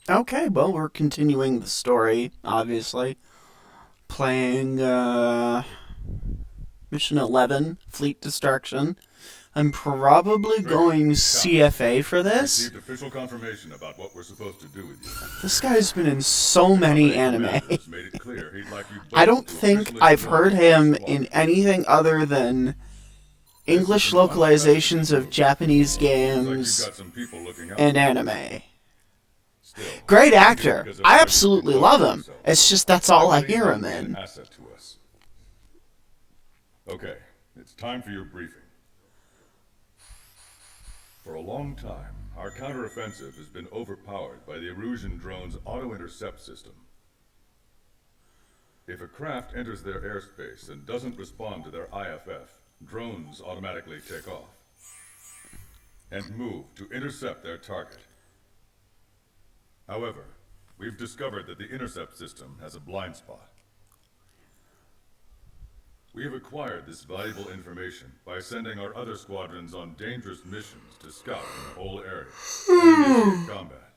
Okay, well, we're continuing the story, obviously. Playing Mission 11, Fleet Destruction. I'm probably Trigger, going Tom. CFA for this. Received official confirmation about what we're supposed to do with you. This guy's been in so Your many company anime. commander has made it clear he'd like you I both don't to think officially I've join heard our him squad. in anything other than This is English an unprecedented localizations of move. Japanese Seems like you've games got some people looking out and for you. anime. Still, Great thank you actor. because of I how you've absolutely conducted love him. yourself. It's just that's all I believe hear you'll him be an in. asset to us. Okay, it's time for your briefing. For a long time, our counteroffensive has been overpowered by the Erusian drone's auto-intercept system. If a craft enters their airspace and doesn't respond to their IFF, drones automatically take off and move to intercept their target. However, we've discovered that the intercept system has a blind spot. We have acquired this valuable information by sending our other squadrons on dangerous missions to scout the whole area and initiate combat.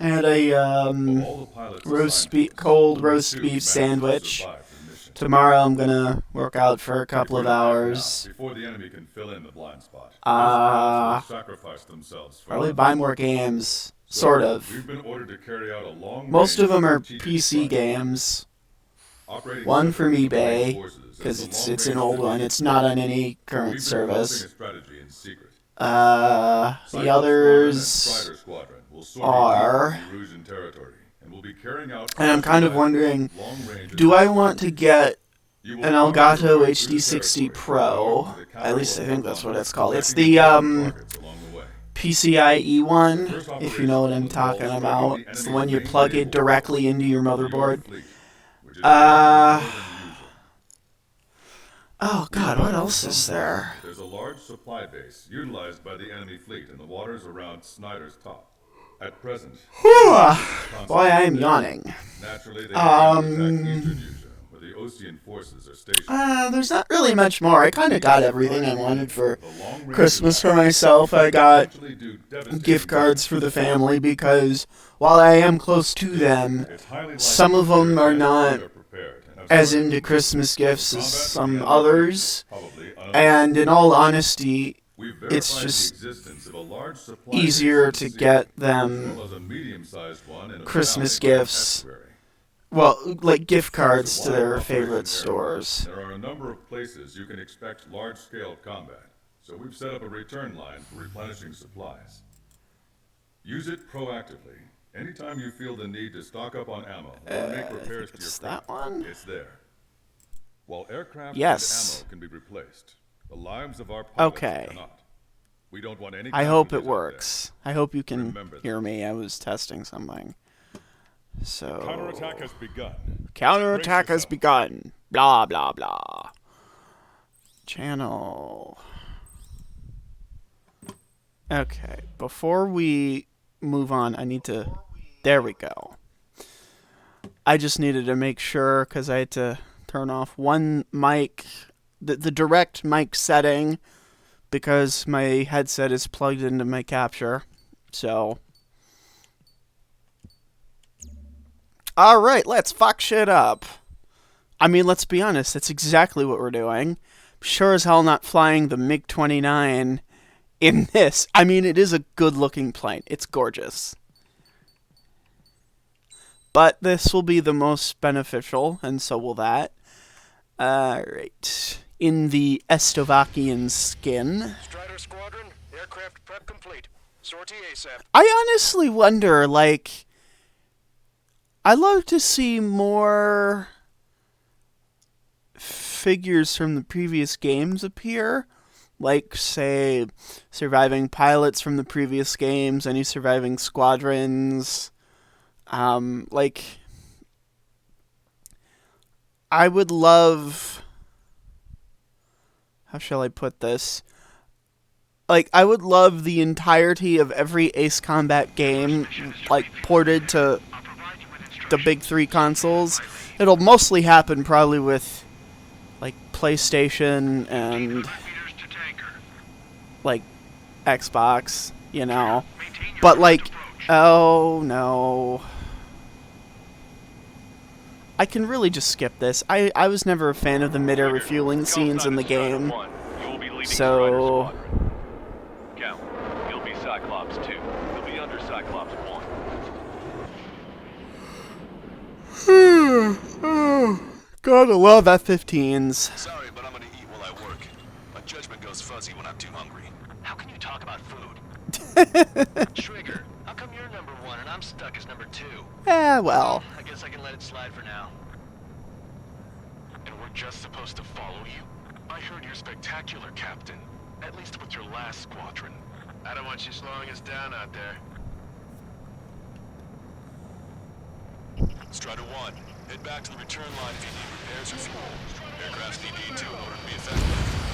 I had a Of all the pilots assigned to us, cold only roast two beef managed to sandwich. survive the mission. Tomorrow I'm gonna work out for a couple If of we don't act now, hours. before the enemy can fill in the blind spot, those pilots will sacrifice themselves for Probably us. buy more games. So, Sort of. We've been ordered to carry out a long Most of them are strategic PC project. games. Operating One from separately from eBay, main forces because as a it's an long-range old one. strategic It's not on any We've current been service. developing a strategy in secret. The Cyclops others Squadron and Strider Squadron will sort are, deep in Erusian territory and will be carrying out and I'm kind of wondering, long-range do I attacks. want to get You will an combat Elgato through HD60 territory, Pro? along with the At least I think that's what it's called. It's protecting the important targets along the way. PCIe one, First if you know what I'm operation talking will involve about. striking the It's the enemy's one you main plug naval it directly into your force, motherboard. fleet, which is more than usual. Oh god, what else is there? There's a large supply base utilized by the enemy fleet in the waters around Snyder's Top. At present, Boy, I am yawning. naturally they intend to attack Eastern Asia, where the Osean forces are stationed. There's not really much more. I kind of got everything I wanted for The long-range Christmas for myself. I got potentially do devastating gift cards for the family because while I am close to them, It's highly likely some of them that are the not enemy are prepared and have as started into to Christmas gifts as combat some the enemy, others. probably And in all honesty, We've it's verified just the existence of a large supply easier base to in the sea, get as them well as a medium-sized one in a Christmas valley called gifts. Estuary. well, like gift cards It's to a wide their operation favorite area. stores. There are a number of places you can expect large-scale combat, so we've set up a return line for replenishing supplies. Use it proactively. Anytime you feel the need to stock up on ammo or make repairs to your It's craft, that one? it's there. While aircraft Yes. and ammo can be replaced, the lives of our pilots Okay. cannot. We don't want any I hope it casualties out works. I hope you can Remember hear this. me. I was testing something. So Counterattack has begun. counterattack Brace has yourself. begun. Blah blah blah. Channel. Okay, before we move on, I need to. There we go. I just needed to make sure because I had to turn off one mic, the direct mic setting, because my headset is plugged into my capture. So. Alright, let's fuck shit up. I mean, let's be honest, that's exactly what we're doing. Sure as hell not flying the MiG 29 in this. I mean, it is a good looking plane. It's gorgeous. But this will be the most beneficial, and so will that. Alright. In the Estovakian skin. Strider Squadron, aircraft prep complete. Sortie ASAP. I honestly wonder, like, I love to see more figures from the previous games appear. Like, say, surviving pilots from the previous games, any surviving squadrons. Like, I would love. How shall I put this? Like, I would love the entirety of every Ace Combat game, like, ported to the big three consoles. It'll mostly happen probably with, like, PlayStation and, like, Xbox, you know. But, like, Oh, no. I can really just skip this. I was never a fan of the mid-air refueling scenes in the game. So... Count. You'll be Cyclops 2. You'll be under Cyclops 1. Gotta love F-15s. Sorry, but I'm gonna eat while I work. My judgment goes fuzzy when I'm too hungry. How can you talk about food? Trigger, how come you're number 1 and I'm stuck as number 2? Well. I guess I can let it slide for now. And we're just supposed to follow you? I heard you're spectacular, Captain. At least with your last squadron. I don't want you slowing us down out there. Strider 1, head back to the return line if you need repairs or fuel. Aircrafts need D2 in order to be effective.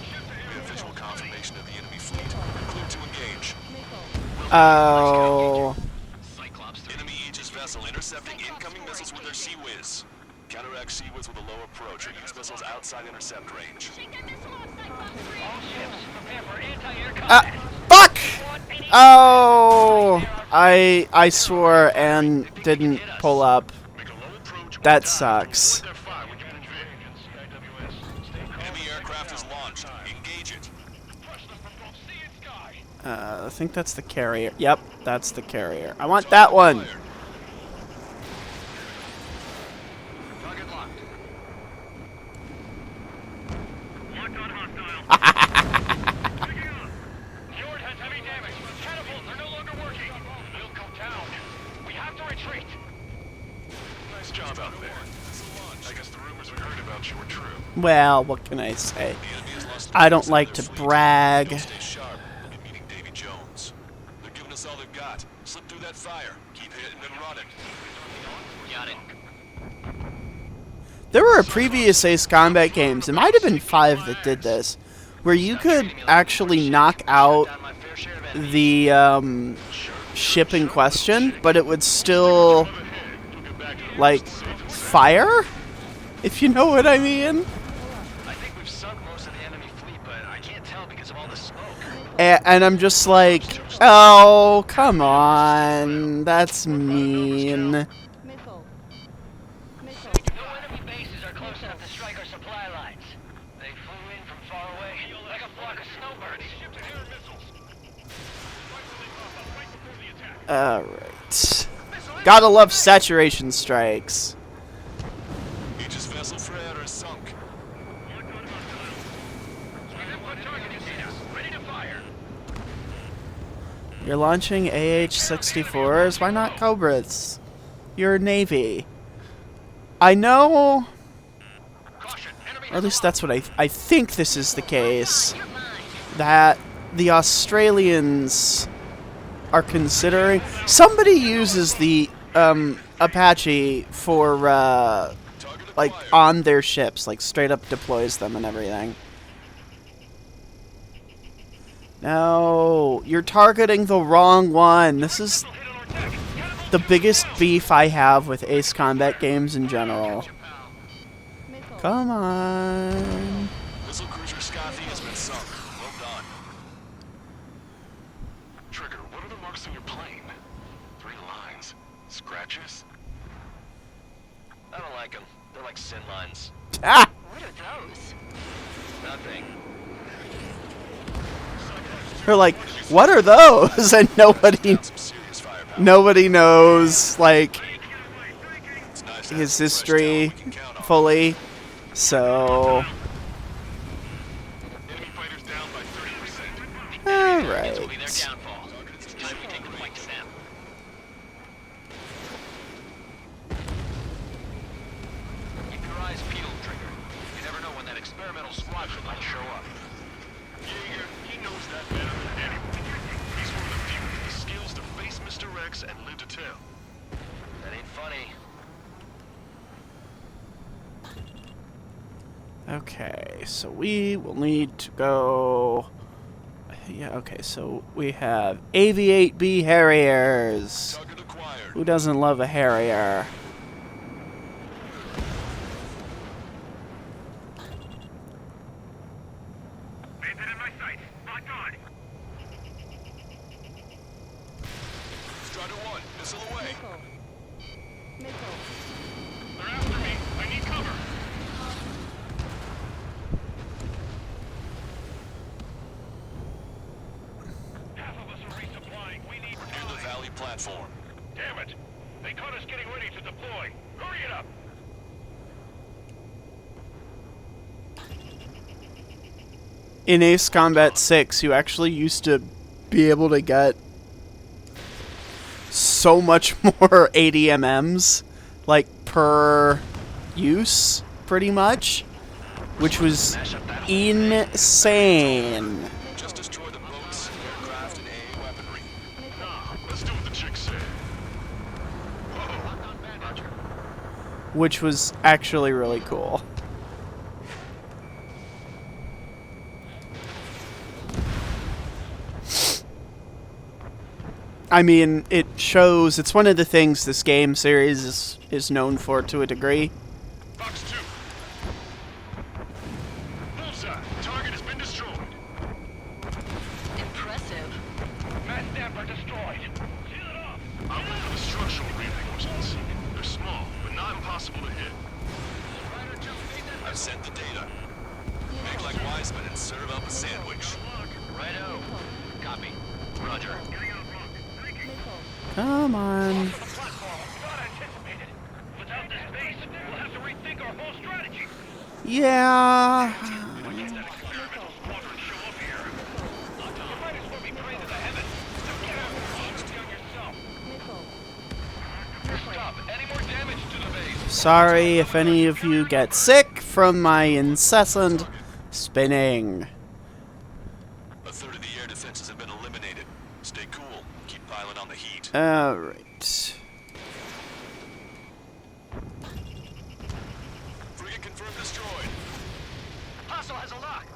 We have visual confirmation of the enemy fleet. Clear to engage. Oh. Cyclops 3. Enemy Aegis vessel intercepting incoming missiles with their Sea-Whiz. Counteract Sea-Whiz with a low approach or use missiles outside intercept range. Fuck! Oh, I swore and didn't pull up. That sucks. Enemy aircraft is launched. Engage it. I think that's the carrier. Yep, that's the carrier. I want that one. Target locked. Locked on hostile. Fjord has heavy damage. Catapults are no longer working. We'll go down. We have to retreat. Nice job out there. I guess the rumors we heard about you were true. Well, what can I say? The enemy has lost I don't like to fleet. brag. Stay sharp. Look at meeting Davy Jones. They're giving us all they've got. Slip through that fire. Keep hitting and running. Got it. There were previous Ace Combat games, it might have been 5 that did this, where you could actually knock out Down my fair share of enemies. the ship in question, but it would still, like, fire? If you know what I mean? I think we've sunk most of the enemy fleet, but I can't tell because of all the smoke. And I'm just like, oh, come on, that's mean. Missile. No enemy bases are close enough to strike our supply lines. They flew in from far away, like a flock of snowbirds. Alright. Gotta love saturation strikes. Aegis vessel Freya is sunk. Ready to fire. You're launching AH-64s? Why not Cobras? You're Navy. I know, Caution, enemy or at least that's what I think this is the case, that the Australians are considering. Somebody uses the Apache for like on their ships, like straight up deploys them and everything. No, you're targeting the wrong one. This is the biggest beef I have with Ace Combat games in general. Missile. Come on. Missile cruiser Scothy has been sunk. Well done. Trigger, what are the marks on your plane? 3 lines. Scratches? I don't like them. They're like sin lines. Ah! What are those? Nothing. They're like, what are those? And nobody Some serious firepower. nobody knows like It's nice to have his some fresh history talent we can count on. fully. So, Enemy fighters down by 30%. alright. Will be their downfall. It's time we take the fight to them. Keep your eyes peeled, Trigger. You never know when that experimental squadron might show up. Jaeger, he knows that better than anyone. He's one of the few with the skills to face Mr. Rex and live to tell. That ain't funny. Okay, so we will need to go. Yeah, okay, so we have AV-8B Harriers. Target acquired. Who doesn't love a Harrier? Bandit in my sights. Locked on. Strider 1, missile away. Missile. They're after me. I need cover. Half of us are resupplying. We need Near the time. Valley platform. Damn it. They caught us getting ready to deploy. Hurry it up. In Ace Combat 6, you actually used to be able to get so much more ADMMs, like, per use, pretty much, which was insane. Just destroy the boats, aircraft, and AA weaponry. Nah, let's do what the chick said. Which was actually really cool. I mean, it shows, it's one of the things this game series is known for to a degree. Fox 2. Bullseye. Target has been destroyed. Impressive. Mass damper destroyed. Seal it off. I'm looking for the structural reinforcements. They're small, but not impossible to hit. I've sent the data. Make like Wiseman and serve up a sandwich. Righto. Copy. Roger. Come on. Platform. Not anticipated. Without this base, we'll have to rethink our whole strategy. Yeah. We get that experimental squadron show up here. You might as well be praying to the heavens. So get out and shoot on yourself. Stop. Any more damage to the base? Sorry if any of you get sick from my incessant spinning. A third of the air defenses have been eliminated. Stay cool. Keep piling on the heat. Alright. Frigate confirmed destroyed. Hostile has a lock.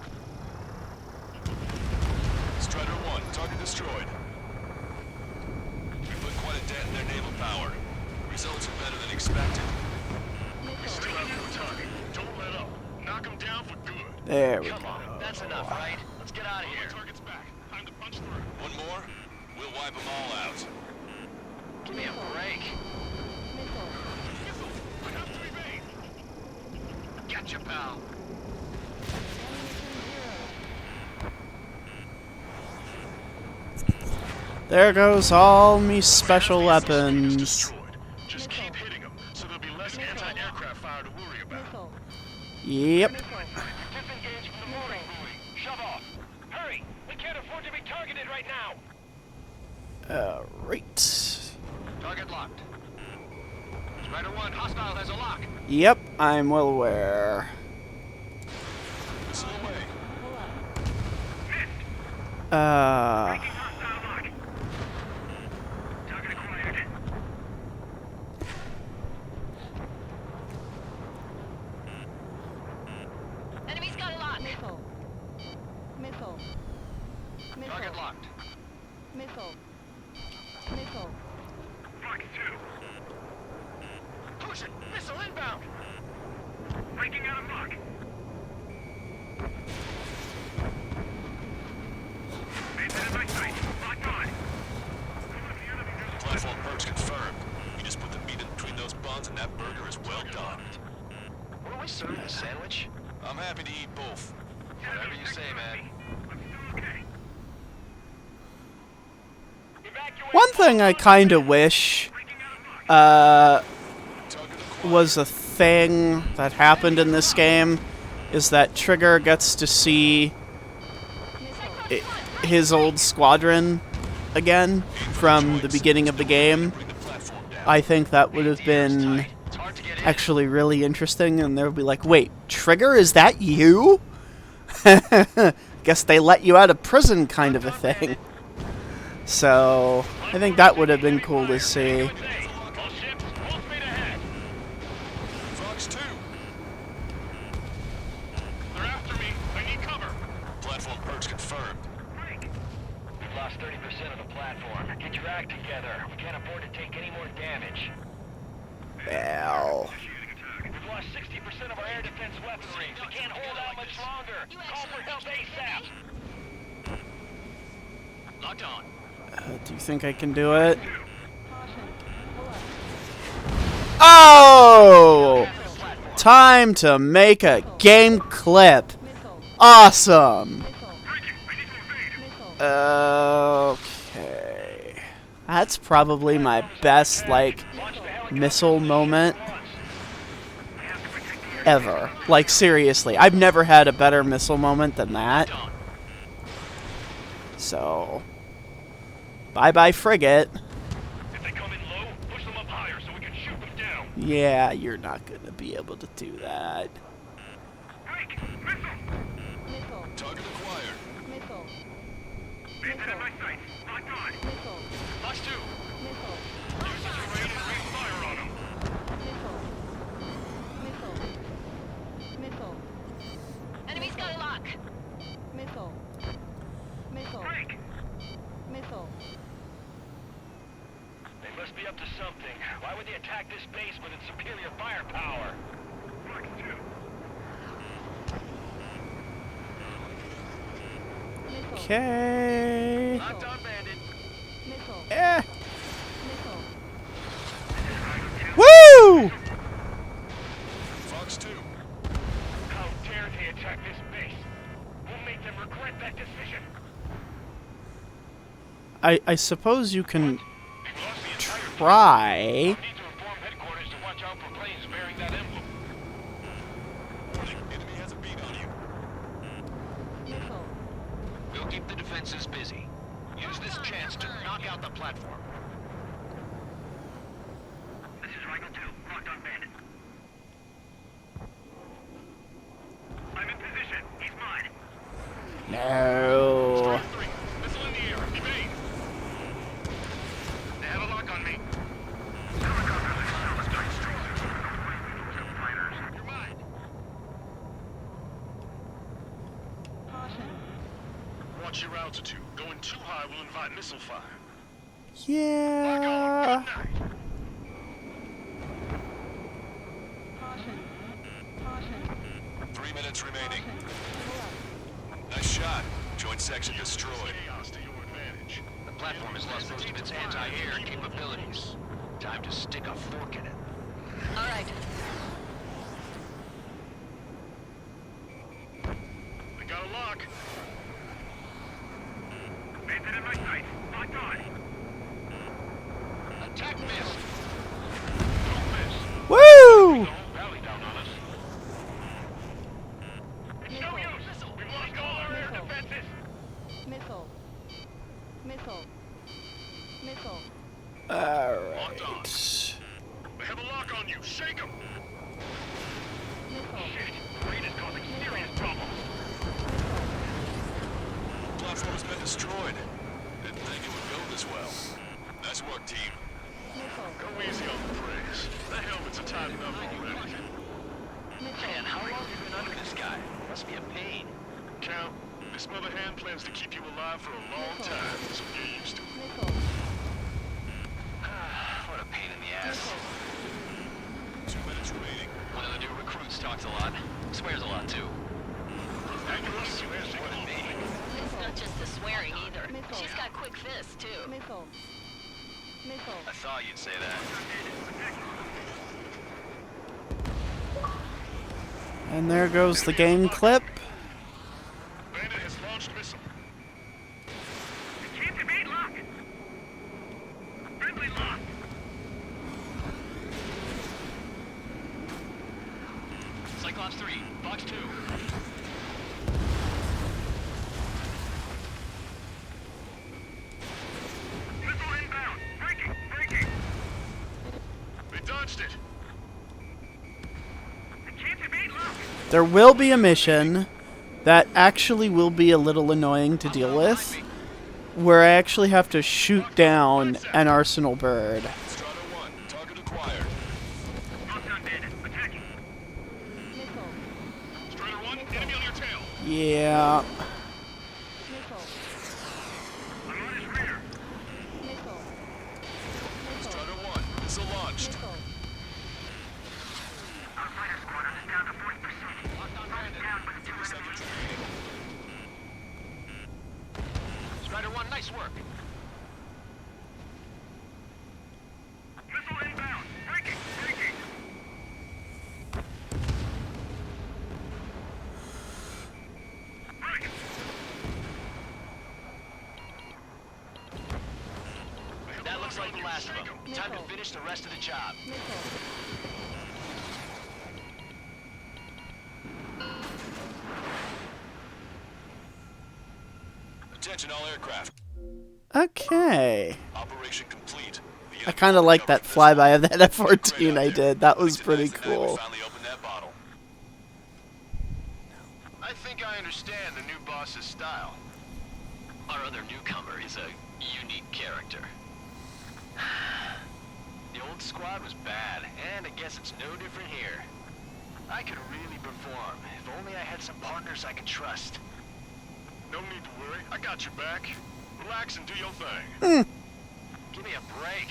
Strider 1, target destroyed. We put quite a dent in their naval power. Results are better than expected. We still have no target. Don't let up. Knock him down for good. There we Come go. on. That's enough, right? Let's get out of here. Target's back. Time to punch through. One more, we'll wipe them all out. Give me a break. We have to evade. Gotcha, pal. There goes all me special Is weapons. destroyed. Just keep hitting them, so there'll be less anti-aircraft fire to worry about. Yep. Disengage from the mooring buoy. Shove off. Hurry! We can't afford to be targeted right now. Alright. Target locked. Strider 1, hostile has a lock. Yep, I'm well aware. Missile away. Hostile lock. Target acquired. Enemy's got a lock. Missile. Missile. Target locked. Missile. Missile. Fox 2. Push it! Missile inbound! Breaking out of lock. Maintain my sight. Locked on. Platform perks confirmed. You just put the meat in between those buns and that burger is well done. What are we serving, a sandwich? I'm happy to eat both. Whatever you say, man. Okay. One thing I kinda wish Target acquired. was a thing that happened in this game is that Trigger gets to see his old squadron again from the beginning of the game. Bring the platform down. I think that would have been It's hard to get in. actually really interesting, and they would be like, wait, Trigger, is that you? Guess they let you out of prison kind of a thing. So, I think that would have been cool to see. All ships, full speed ahead. Fox 2. They're after me. I need cover. Platform perks confirmed. We've lost 30% of the platform. Get your act together. We can't afford to take any more damage. Well, We've lost 60% of our air defense weaponry. We can't hold out much longer. Call for help ASAP. Locked on. do you think I can do it? Oh! Time to make a game clip. Awesome. Okay. That's probably my best, like, missile moment ever. Like, seriously. I've never had a better missile moment than that. So, bye-bye frigate. If they come in low, push them up higher so we can shoot them down. Yeah, you're not gonna be able to do that. Break! Missile! Missile. Target acquired. Missile. Bandit in my sight. Locked on. Missile. Fox 2, Missile. Use the terrain and raise fire on them. Missile. Missile. Missile. Enemy's got a lock. Missile. Missile. Break! Missile. They must be up to something. Why would they attack this base with its superior firepower? Fox 2. Missile. Okay. locked on Bandit. Missile. Eh. Missile. Woo! Fox 2. How dare they attack this base? We'll make them regret that decision. I suppose you can We've lost the entire team. try. Need to inform headquarters to watch out for planes bearing that emblem. The enemy has a beat on you. Missile. We'll keep the defenses busy. Use this chance to knock out the platform. This is Rigel 2. Locked on Bandit. I'm in position. He's mine. No. Strike 3. Missile in the air. Evade. They have a lock on me. You're mine. Caution. Watch your altitude. Going too high will invite missile fire. Yeah. Caution. Caution. 3 minutes remaining. Caution. Nice shot. Joint section destroyed. Chaos to your advantage. The platform has lost most of its anti-air capabilities. Time to stick a fork in it. All right. I got a lock. Bandit in my sight. Locked on. Attack missed. Don't miss. Woo! Don't rally down on us. It's no use. We've lost all our air defenses. Missile. Missile. Missile. Alright. They have a lock on you. Shake them. Missile. Shit. Rain is causing serious problems. Platform has been destroyed. Didn't think it would go this well. Nice work, team. Missile. Go easy on the praise. The helmets are tied enough already. Man, how long have you been under this guy? Must be a pain. Count, this mother hen plans to keep you alive for a long time, so get used to it. Missile. What a pain in the ass. Missile. 2 minutes remaining. One of the new recruits talks a lot. Swears a lot, too. Accuracy has More than me. It's Not just the swearing either. Missile. She's got quick fists, too. Missile. Missile. I thought you'd say that. And there goes the game clip. Bandit has launched missile. Can't evade lock. Friendly lock. Cyclops 3, Fox 2. Missile inbound. Breaking. Breaking. They dodged it. Can't evade lock. There will be a mission that actually will be a little annoying to deal with, where I actually have to shoot down an arsenal bird. Strider 1, target acquired. Locked on Bandit. Attacking. Missile. Strider 1, enemy on your tail. Yeah. Missile. I'm on his rear. Missile. Missile. Strider 1, missile launched. Missile. Our fighter squadron is down to 40%. Locked on Bandit. Down with 2 Seconds remaining. Strider 1, nice work. Missile inbound. Breaking. Breaking. Looks like the last of them. Time to finish the rest of the job. Attention all aircraft. Okay. Operation complete. The I kind of like that flyby of that F-14 I did. That was pretty cool. Finally opened that bottle. I think I understand the new boss's style. Our other newcomer is a unique character. The old squad was bad, and I guess it's no different here. I could really perform, if only I had some partners I could trust. No need to worry. I got your back. Relax and do your thing. Give me a break.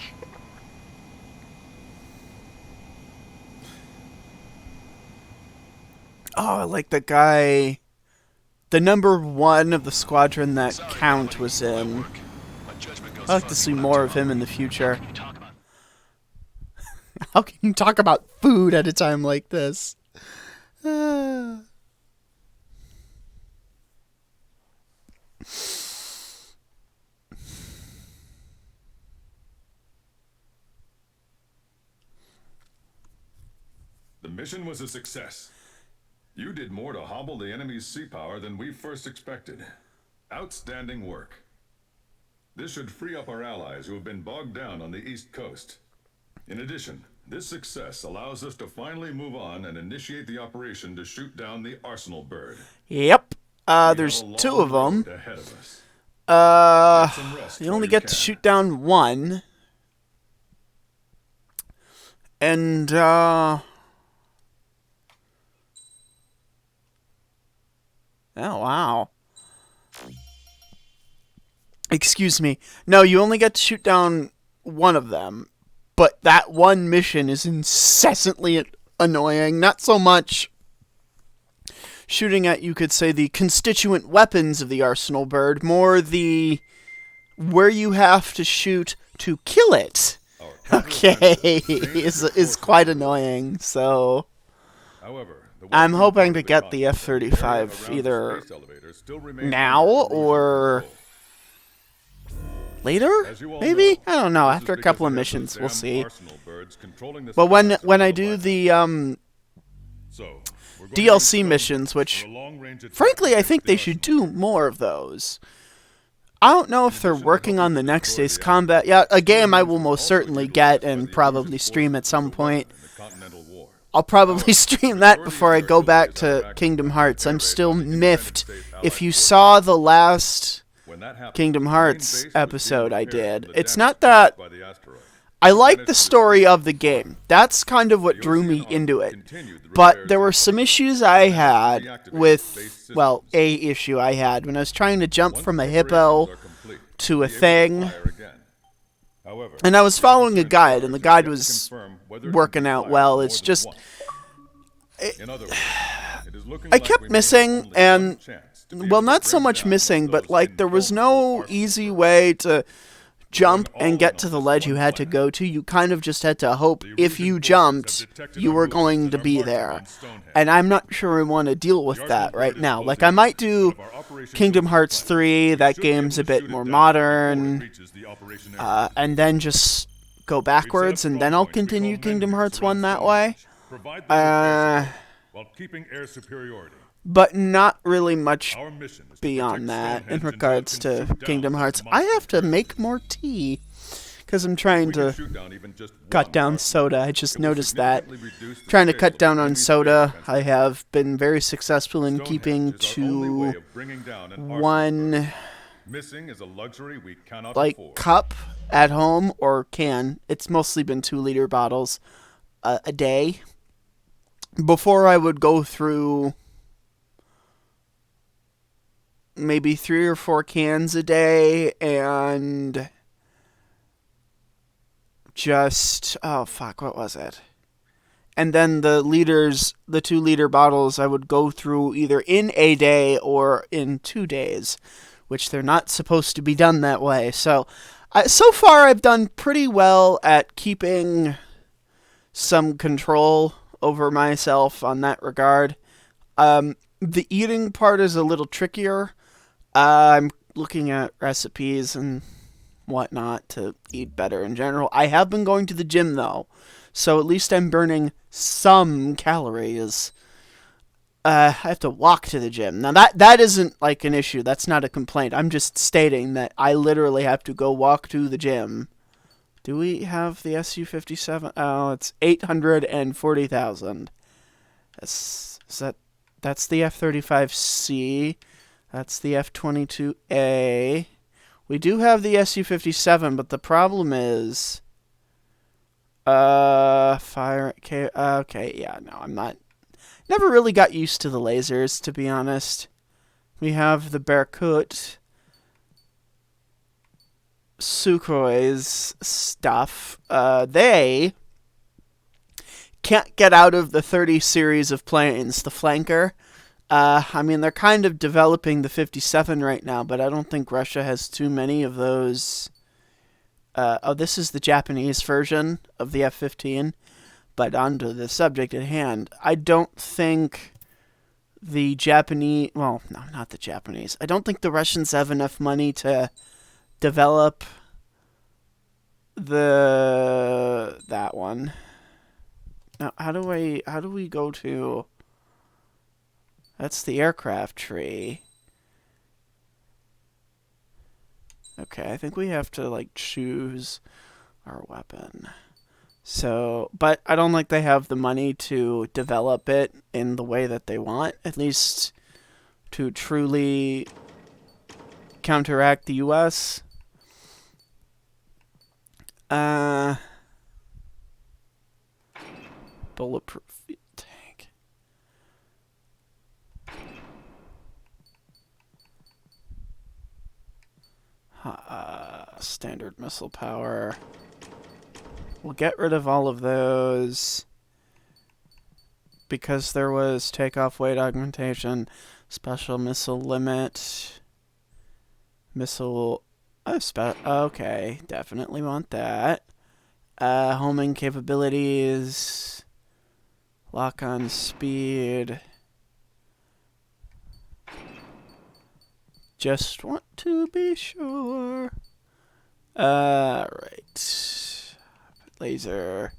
Oh, I like the guy, the number 1 of the squadron that Count was in. My judgment goes I'd like to far see beyond more that of him in the future. You talk about How can you talk about food at a time like this? Ah. The mission was a success. You did more to hobble the enemy's sea power than we first expected. Outstanding work. This should free up our allies who have been bogged down on the East Coast. In addition, this success allows us to finally move on and initiate the operation to shoot down the Arsenal bird. Yep. We have There's a 2 long of them. road ahead of us. Get some rest You while only you get to can. shoot down 1. And, oh, wow. Excuse me. No, you only get to shoot down 1 of them. But that one mission is incessantly annoying. Not so much shooting at, you could say, the constituent weapons of the Arsenal bird, more the where you have to shoot to kill it. Okay, is quite annoying. So However, the I'm western hoping part to of the get the continent, the area F-35 around the either space elevator still remains now under Russian or control. later, As you all maybe? know, I don't know. this After is a couple of because we have missions, those we'll damn see. Arsenal birds controlling the But when skies I above do the the So, we're going to DLC use missions, drones which for a long-range attack frankly I against think the they should Arsenal do bird. more of those. I don't know if they're addition to working on helping the to next destroy day's the combat. enemy, Yeah, a game I drones will is most also certainly utilized get by and the probably Urusian stream at forces some as a point. weapon in the Continental War. I'll probably However, stream the that majority before of I the go back artillery is to active Kingdom by Hearts. I'm air raid still by the United miffed. States If Allied you forces. saw the last When that happened, Kingdom the main Hearts base was being episode I repaired did, from the it's damage not that caused by the asteroid. I like the Managed to story escape of the game. That's kind of what The drew me Ocean Army into it. continued the But repairs there were and some upgrades issues I and had reactivated base with, well, systems. a issue I had when I was trying to jump Once from a preparations hippo are complete, to a be able to thing. fire again. However, And I was the following a opportunity guide, and the is guide yet to was confirm whether it working can be out fired well. more It's than just once. In other words, it is looking I like kept we may have missing, only one and chance to be well, able to not so bring much down missing, but those like there was no invulnerable Arsenal easy birds. way to jump all and in get on to the this ledge you one had to planet. go to. You kind of just had to hope The if Erusian you forces jumped, have detected you our were movements going and to are be marching there. on Stonehenge. And I'm not sure I want to deal with The that Arsenal right bird is now. Like, closing I might in, do but if our operation Kingdom goes to Hearts plan, 3, we that should be able game's to a bit shoot it more down before it modern, reaches the operation area. and then just go backwards, and then I'll continue Kingdom Hearts 1 that way. Provide them with air support while keeping air superiority. But not really much Our mission is to beyond protect that in Stonehenge regards until it to can shoot down Kingdom those Hearts. I monster have to birds. make more tea because I'm trying We can to shoot down even just cut one down Arsenal soda. I bird. just It will noticed that. significantly reduce the Trying to scale cut of down the on enemy's soda. air I defenses. have been very successful in keeping Stonehenge is our only way to of bringing down an Arsenal bird. one Missing is a luxury we cannot like afford. cup at home or can. It's mostly been 2-liter bottles a day. Before I would go through maybe 3 or 4 cans a day and just what was it? And then the 2-liter bottles I would go through either in a day or in 2 days, which they're not supposed to be done that way. So so far I've done pretty well at keeping some control over myself on that regard. The eating part is a little trickier. I'm looking at recipes and whatnot to eat better in general. I have been going to the gym though, so at least I'm burning some calories. I have to walk to the gym. Now that isn't like an issue. That's not a complaint. I'm just stating that I literally have to go walk to the gym. Do we have the Su-57? Oh, it's 840,000. That's the F-35C. That's the F-22A. We do have the Su-57, but the problem is fire. Okay, yeah, no, I'm not. Never really got used to the lasers, to be honest. We have the Berkut, Sukhoi's stuff. They can't get out of the 30 series of planes, the flanker. I mean, they're kind of developing the 57 right now, but I don't think Russia has too many of those. This is the Japanese version of the F-15. But onto the subject at hand, I don't think the Japanese... Well, no, not the Japanese. I don't think the Russians have enough money to develop that one. Now, how do we go to... That's the aircraft tree. Okay, I think we have to, like, choose our weapon. So, but I don't think they have the money to develop it in the way that they want, at least to truly counteract the U.S. Bulletproof tank. Standard missile power. We'll get rid of all of those because there was takeoff weight augmentation, special missile limit, missile. Okay, definitely want that. Homing capabilities, lock on speed. Just want to be sure. Right. Laser.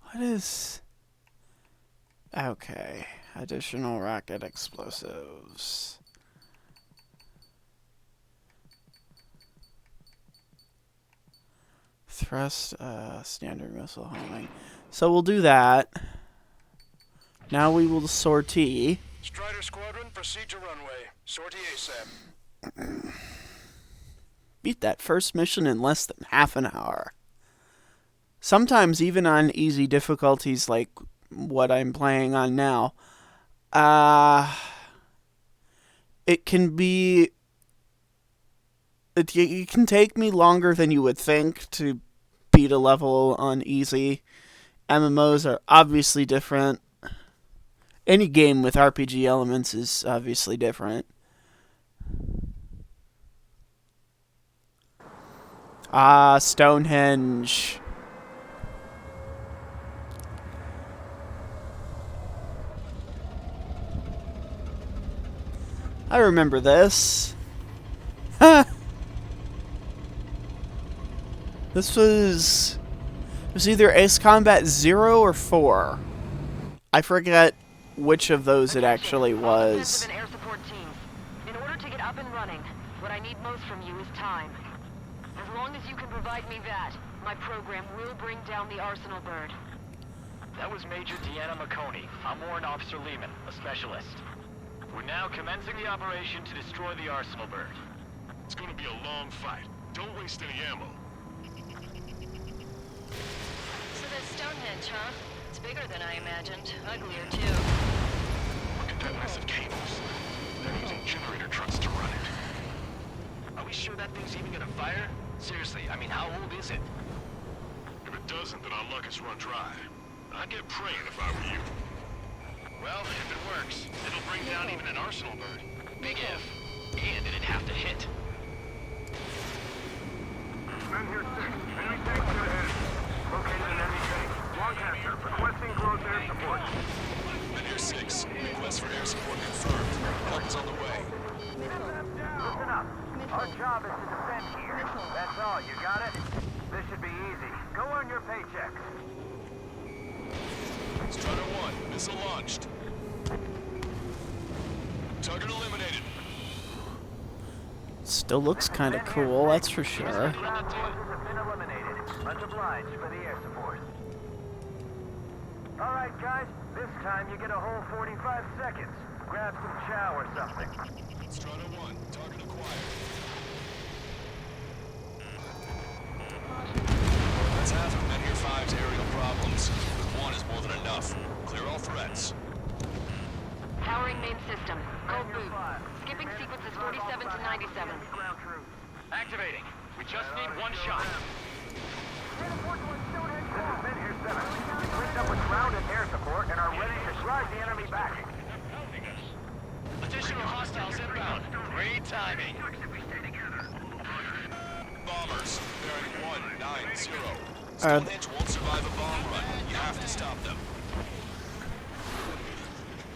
What is... Okay. Additional rocket explosives. Thrust, standard missile homing. So we'll do that. Now we will sortie. Strider Squadron, proceed to runway. Sortie ASAP. Beat that first mission in less than half an hour. Sometimes even on easy difficulties like what I'm playing on now, it can be... It can take me longer than you would think to beat a level on easy. MMOs are obviously different. Any game with RPG elements is obviously different. Stonehenge. I remember this. This was... It was either Ace Combat 0 or 4. I forget which of those it actually was. Defensive and air support teams. In order to get up and running, what I need most from you is time. As long as you can provide me that, my program will bring down the Arsenal bird. That was Major Deanna McConey. I'm Warrant Officer Lehman, a specialist. We're now commencing the operation to destroy the Arsenal bird. It's gonna be a long fight. Don't waste any ammo. So that's Stonehenge, huh? It's bigger than I imagined. Uglier, too. Look at that massive cables. They're using generator trucks to run it. Are we sure that thing's even gonna fire? Seriously, I mean, how old is it? If it doesn't, then our luck has run dry. I'd get praying if I were you. Well, if it works, it'll bring down even an Arsenal bird. Big if. And it'd have to hit. Men here 6. Enemy tank to the head. Located an enemy tank. Lancaster, requesting close air support. Men here 6. Request for air support confirmed. job is to defend here. That's all, you got it? This should be easy. Go earn your paychecks. Strider 1, missile launched. Target eliminated. Still looks kind of cool, that's for sure. Ground forces have been eliminated. Much obliged for the air support. All right, guys. This time you get a whole 45 seconds. Grab some chow or something. Strider 1, target acquired. That's half of Menhir 5's aerial problems. But 1 is more than enough. Clear all threats. Powering main system. Code boot. Skipping sequences 47 to 97. Activating. We just need one shot. This is Menhir 7. We cleaned up with ground and air support and are ready to drive the enemy back. Additional hostiles inbound. Great timing. Bombers, bearing 190. Uh, Stonehenge won't survive a bomb run. You have to stop them.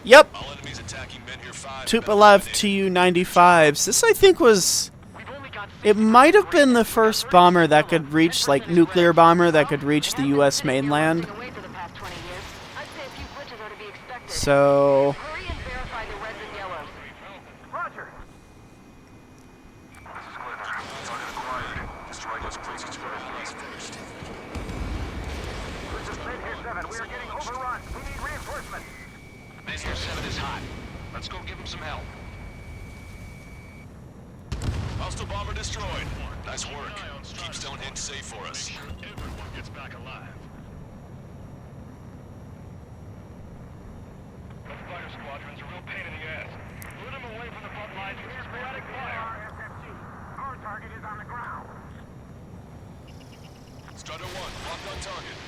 Yep, All enemies attacking Menhir 5. Tupolev Tu-95s. This, I think, was... It might have been the first bomber that could reach, like, nuclear bomber that could reach the U.S. mainland. Away for the past 20 years. I'd say a few glitches are to be expected. So... Hurry and verify the reds and yellows. Roger. This is Glenn. Target acquired. Destroy those places to our allies first. This is Menhir 7. We are getting overrun. We need reinforcements. Menhir 7 is hot. Let's go give him some help. Hostile bomber destroyed. Nice work. Keep Stonehenge safe for us. Everyone gets back alive. Those fighter squadrons are a real pain in the ass. Put them away from the front lines with sporadic fire. Our target is on the ground. Strider 1, locked on target.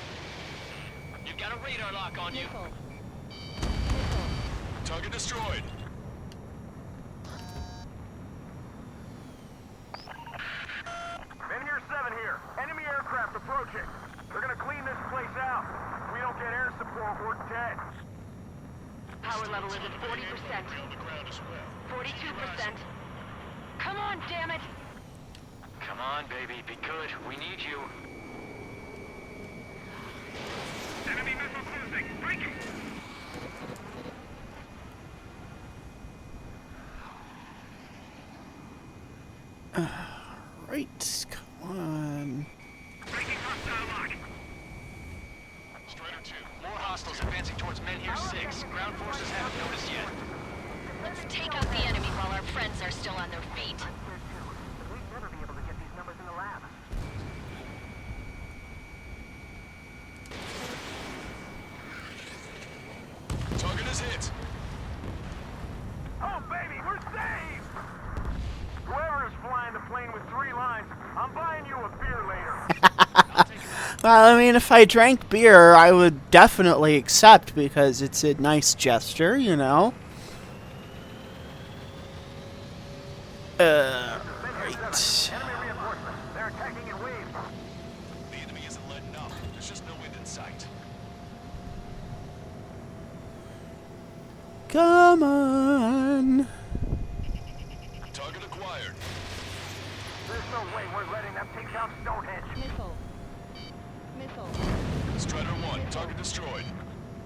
You've got a radar lock on you. Target destroyed. Menhir 7 here. Enemy aircraft approaching. They're gonna clean this place out. If we don't get air support, we're dead. Power level is at 40%. 42%. Come on, damn it! Come on, baby. Be good. We need you. Enemy missile cruising. Breaking. Right, come on. Breaking hostile lock. Strider 2. More hostiles advancing towards Menhir 6. Ground forces haven't noticed yet. Let's take out the enemy while our friends are still on their feet. We'd never be able to get these numbers in the lab. Target is hit. Oh, baby, we're saved! Whoever is flying the plane with 3 lines, I'm buying you a beer later. Well, I mean, if I drank beer, I would definitely accept because it's a nice gesture, you know? Right. Enemy reinforcements. They're attacking in waves. The enemy isn't letting up. There's just no wind in sight. Come on. Target acquired. There's no way we're letting them take down Stonehenge. Missile. Missile. Strider 1, target destroyed.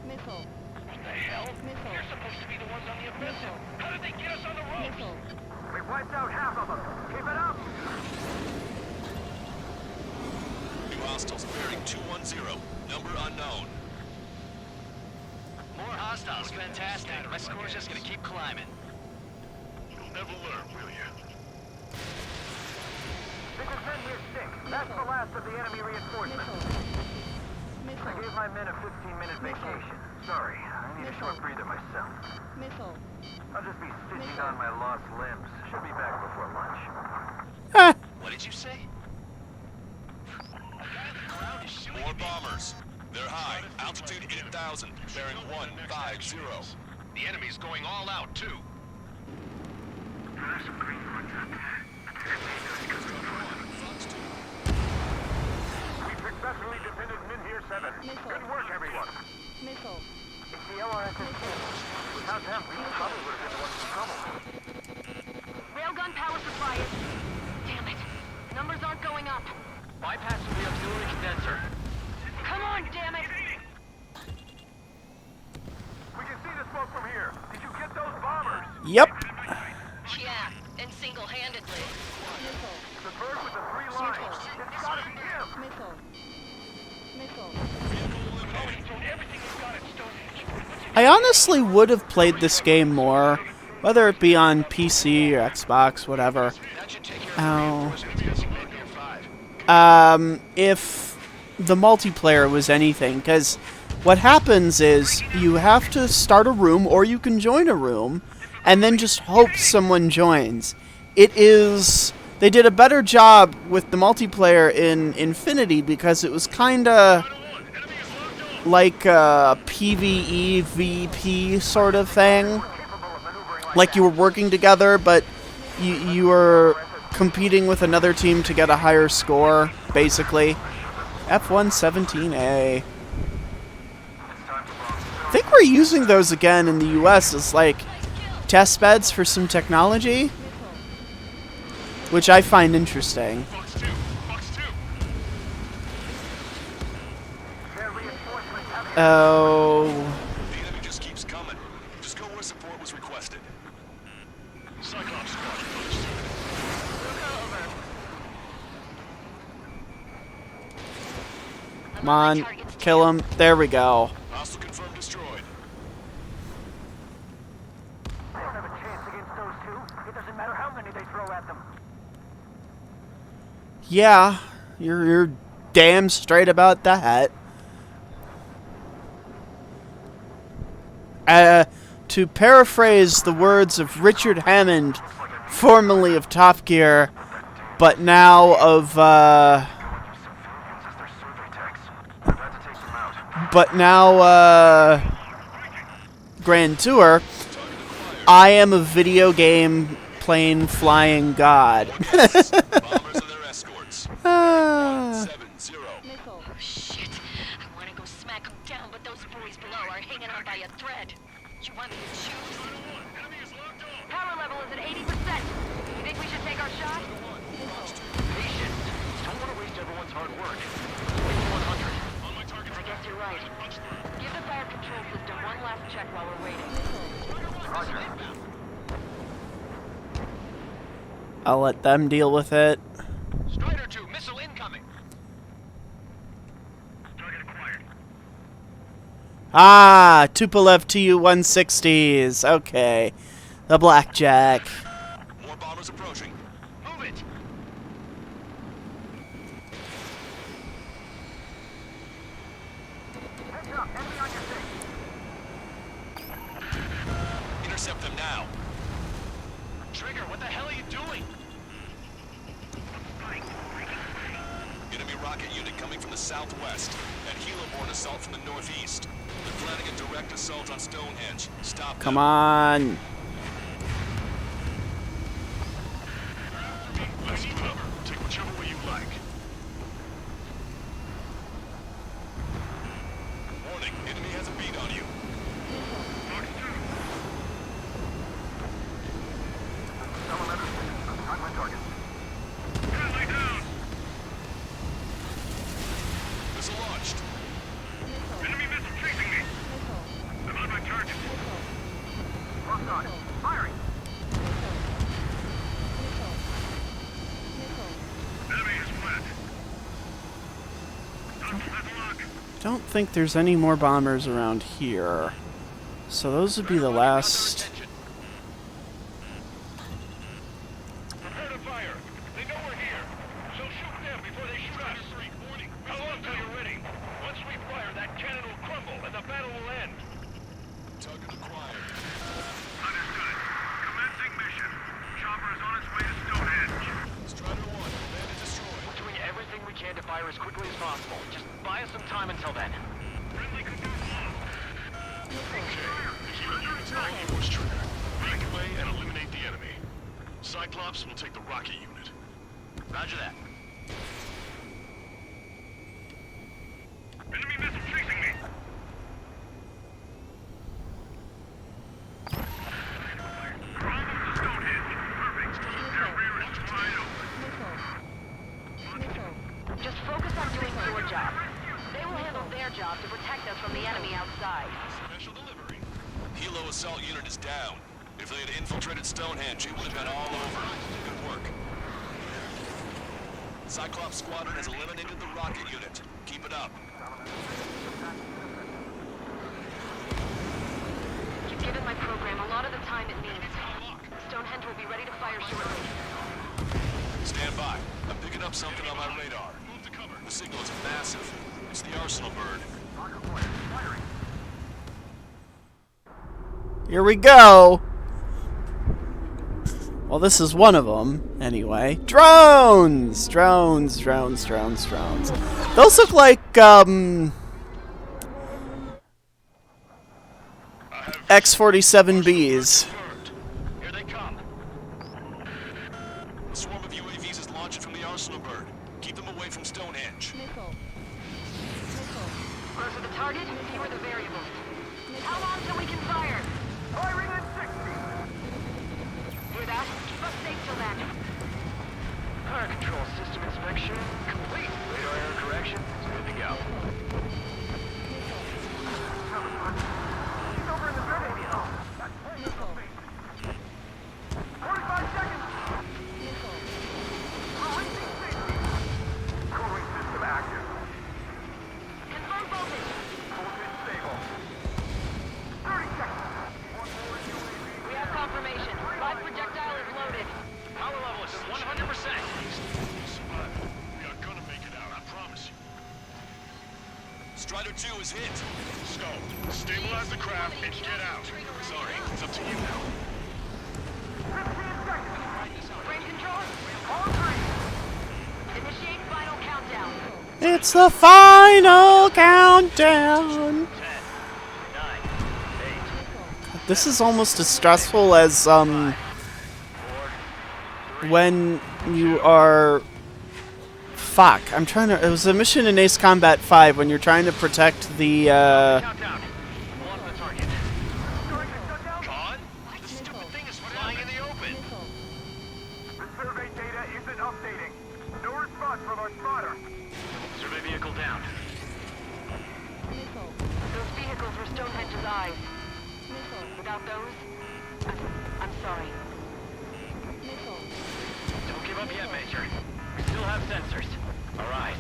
Missile. What the hell? Missile. You're supposed to be the ones on the offensive. How did they get us on the ropes? Missile. We wiped out half of them. Keep it up. New hostiles bearing 210. Number unknown. More hostiles. Fantastic. My score's just gonna keep climbing. You'll never learn, will you? This is Menhir 6. That's the last of the enemy reinforcements. Missile. I gave my men a 15-minute vacation. Sorry, I need a short breather myself. Missile. I'll just be stitching on my lost limbs. Should be back before lunch. Ah, What did you say? A guy on the ground is shooting More at me. bombers. They're high. Altitude 8,000. Bearing 150. The enemy's going all out, too. There's some green ones out there. We successfully defended Menhir 7. Missile. Good work, everyone. Missile. If the LRSS without them, we probably would have been the ones in trouble. Railgun power supply is... Damn Numbers aren't going up. Bypassing the auxiliary condenser. Come on, damn it! We can see the smoke from here. Did you get those bombers? Yep. Yeah, and single-handedly. Missile. The bird with the 3 lines. It's gotta be him. Missile. Missile. I honestly would have played this game more, whether it be on PC or Xbox, whatever. That should take care of Oh. reinforcements missing Mapir 5. If the multiplayer was anything, because what happens is you have to start a room or you can join a room and then just hope someone joins. They did a better job with the multiplayer in Infinity because it was kind of like a PvE VP sort of thing. Like you were working together, but you were competing with another team to get a higher score, basically. F-117A. I think we're using those again in the US as like test beds for some technology, which I find interesting. Fox 2. Fox 2. Oh, The enemy just keeps coming. Just go where support was requested. Cyclops squad understood. come on, kill him. There we go. Hostile confirmed destroyed. They don't have a chance against those two. It doesn't matter how many they throw at them. Yeah, you're damn straight about that. To paraphrase the words of Richard Hammond, formerly of Top Gear, but now of Grand Tour, I am a video game playing flying god. Bombers and their escorts. Ah. 7-0. Missile. Oh, shit. I want to go smack them down, but those boys below are hanging on by a thread. You want me to choose? Power level is at 80%. You think we should take our shot? Patience. Don't want to waste everyone's hard work. 100. I guess you're right. Give the fire control system one last check while we're waiting. I'll let them deal with it. Strider 2, missile incoming. Ah, Tupolev Tu-160s. Okay. The Blackjack. More bombers approaching. Move it. Heads up, enemy on your six. Intercept them now. Trigger, what the hell are you doing? Enemy rocket unit coming from the southwest. And helo-borne assault from the northeast. They're planning a direct assault on Stonehenge. Stop them. Come on. Let's split up. Take whichever way you like. Warning, enemy has a beat on you. On my target. Missile launched. Enemy missile chasing me. Missile. I'm on my target. Locked on. Firing. Missile. Missile. Enemy is flat. Time to lock. Don't think there's any more bombers around here. So those would be the last. Prepare to fire. They know we're here. So shoot them before they shoot us. Warning. How long till you're ready? Once we fire, that cannon will crumble and the battle will end. Target acquired. Understood. Commencing mission. Chopper is on its way to Stonehenge. Strider 1, bandit destroyed. We're doing everything we can to fire as quickly as possible. Just buy us some time until then. Friendly can do slow. Okay. Keep your attack yours, Trigger. Make away and eliminate the enemy. Cyclops will take the rocket unit. Roger that. Enemy missile chasing me. We're almost to Stonehenge. Perfect. Their rear is wide open. Missile. infiltrated Stonehenge, it would have been all over. Good work. Cyclops Squadron has eliminated the rocket unit. Keep it up. You've given my program a lot of the time it needs. Stonehenge will be ready to fire shortly. Stand by. I'm picking up something on my radar. Move to cover. The signal is massive. It's the Arsenal bird. Here we go. Well, this is one of them, anyway. Drones! Drones, drones, drones, drones. Those look like, X-47Bs. Here they come. A swarm of UAVs is launching from the Arsenal bird. Keep them away from Stonehenge. Missile. Missile. Closer the target, fewer the variables. How long till we can fire? Firing at 60. Hear that? Keep us safe till then. Fire control system inspection complete. Radar error correction is good to go. He's over in the building. That's Missile. 45 seconds. Missile. Releasing safety. Cooling system active. Confirm voltage. Voltage stable. 30 seconds. One more UAV. We have confirmation. Live projectile is loaded. Power level is 100%. We are gonna make it out, I promise you. Strider 2 is hit. Skull, stabilize the craft and get out. Sorry, it's up to you now. 15 seconds. Frame control. All three. Initiate final countdown. It's the final countdown. 10, 9, 8, This is almost as stressful as, 4, when you are... Fuck, I'm trying to... It was a mission in Ace Combat 5 when you're trying to protect the, countdown. Pull off the target. Starting to shut down. Con? This stupid thing is flying in the open. Missile. The survey data isn't updating. No response from our spotter. Survey vehicle down. Missile. Those vehicles were Stonehenge's eyes. Missile. Without those, I'm sorry. Missile. Don't give up yet, Major. We still have sensors. All right.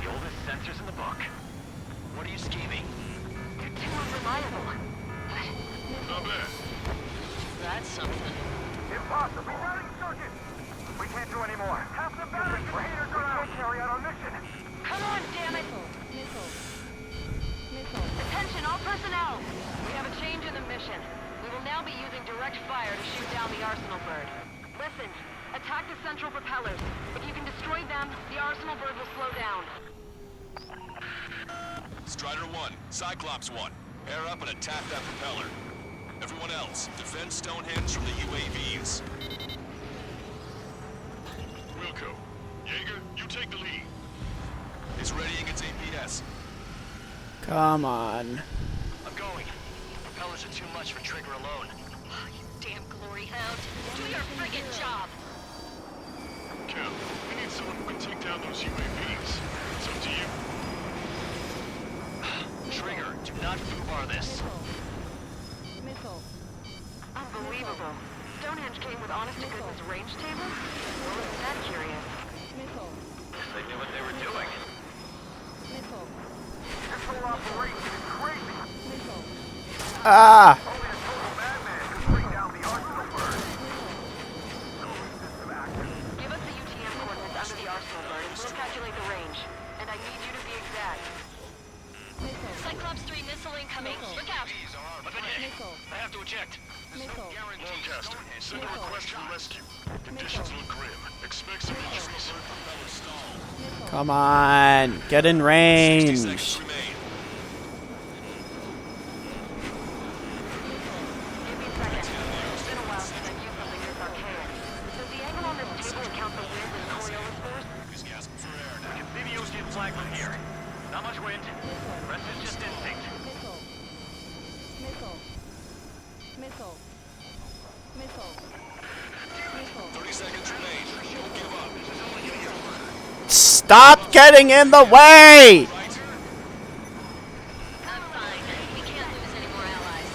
The oldest sensors in the book. What are you scheming? You're too unreliable. Not bad. That's something. Impossible. Routing circuit. We can't do any more. Half the battery containers are out. Carry out our mission. Come on, damn it! Missile. Missile. Attention, all personnel! We have a change in the mission. We will now be using direct fire to shoot down the Arsenal bird. Listen, attack the central propellers. If you can destroy them, the Arsenal bird will slow down. Strider 1, Cyclops 1. Air up and attack that propeller. Everyone else, defend Stonehenge from the UAVs. Wilco. Jaeger, you take the lead. It's readying its APS. Come on. I'm going. Propellers are too much for Trigger alone. Oh, you damn glory hound. Do your friggin' job. Cap, we need someone who can take down those UAVs. It's up to you. Trigger, do not foobar this. Missile. Missile. Unbelievable. Stonehenge came with honest-to-goodness range tables? Well, isn't that curious? Missile. They knew what they were doing. Missile. This whole operation is crazy. Missile. Ah! Only a total madman can bring down the Arsenal bird. System active. Give us the UTM coordinates under the Arsenal bird and we'll calculate the range. And I need you to be exact. Missile. Cyclops 3 missile incoming. Look out. What the heck? Missile. I have to eject. Missile. Lancaster, send a request for rescue. Conditions look grim. Expect some injuries. Missile. Come on, get in 60 range. seconds remain. Give me a second. It's been a while since I've used something this archaic. Does the angle on this table account for wind and Coriolis force? He's gasping for air now. Can see the ocean flag from here. Not much wind. Rest is just instinct. Missile. Missile. Missile. Missile. Missile. 30 seconds remain. Don't give up. Stop getting in the way! Right? I'm fine. We can't lose any more allies.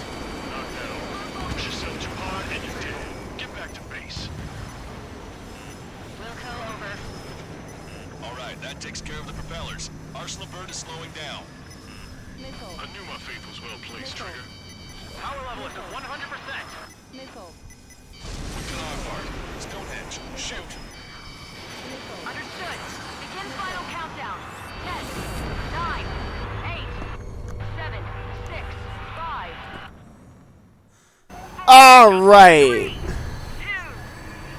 Push yourself too hard and you're dead. That takes care of the propellers. Arsenal bird is slowing down. Missile. I knew my faith was well placed, Missile. Trigger. Power level is at 100%. Missile. Canard part. Stonehenge. Shoot. Missile. Understood. Begin final countdown. 10, 9, 8, 7, 6, 5. All right. 2,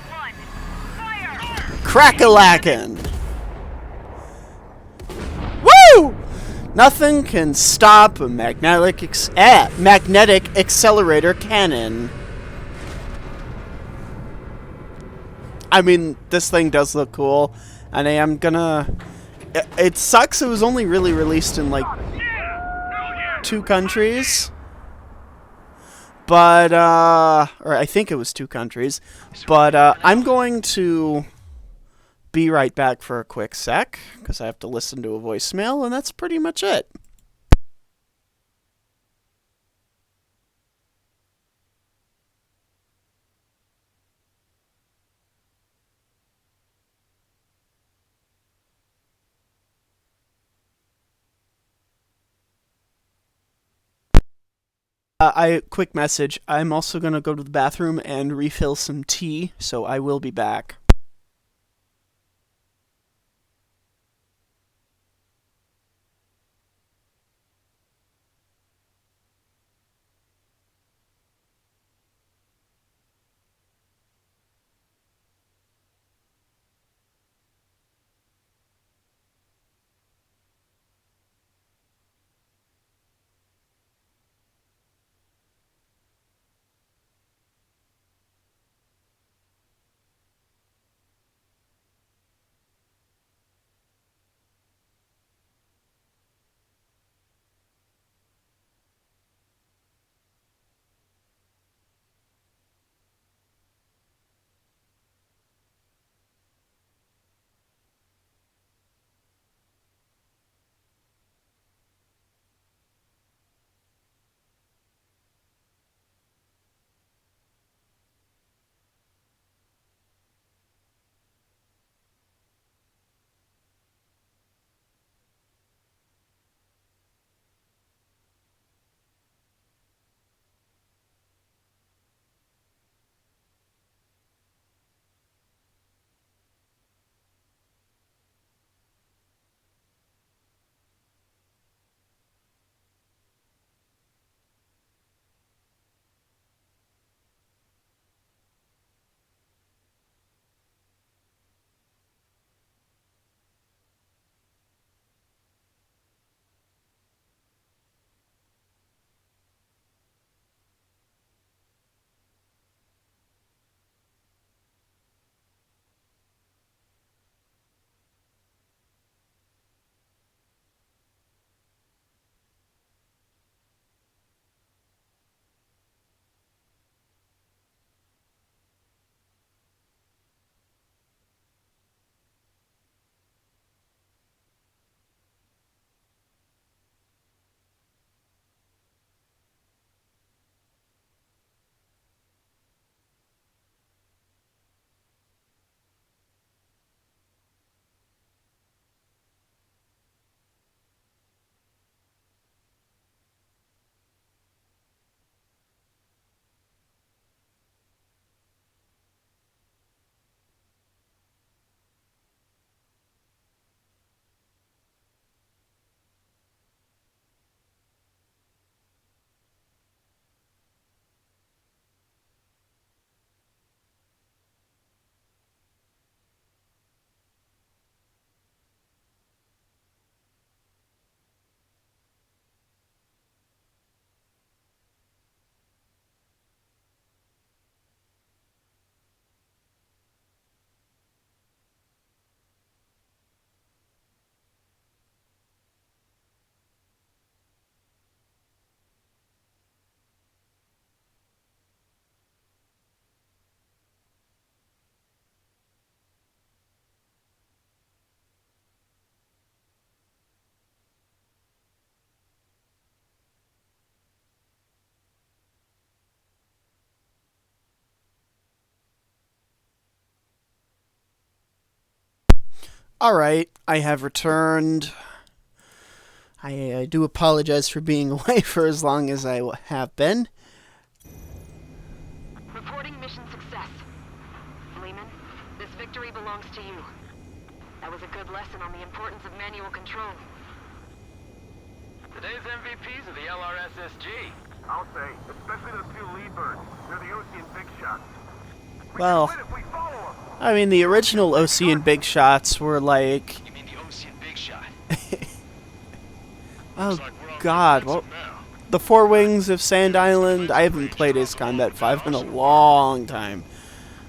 1. Fire! Crack-a-lackin'. Woo! Nothing can stop a magnetic accelerator cannon. I mean, this thing does look cool, and I am gonna... It sucks it was only really released in, like, 2 countries. But, or I think it was 2 countries. But, I'm going to be right back for a quick sec, because I have to listen to a voicemail, and that's pretty much it. Quick message. I'm also going to go to the bathroom and refill some tea, so I will be back. Alright, I have returned. I do apologize for being away for as long as I have been. Reporting mission success. Lehman, this victory belongs to you. That was a good lesson on the importance of manual control. Today's MVPs are the LRSSG. I'll say, especially those two lead birds. They're the Ocean big shots. We Well, can win if we follow them. I mean, the original Ocean Big Shots were like... You mean the Ocean Big Shot? Oh, Looks like we're on God. the Well, offensive now. the Four Wings of Sand Island, I haven't played Ace Combat 5 in a long time.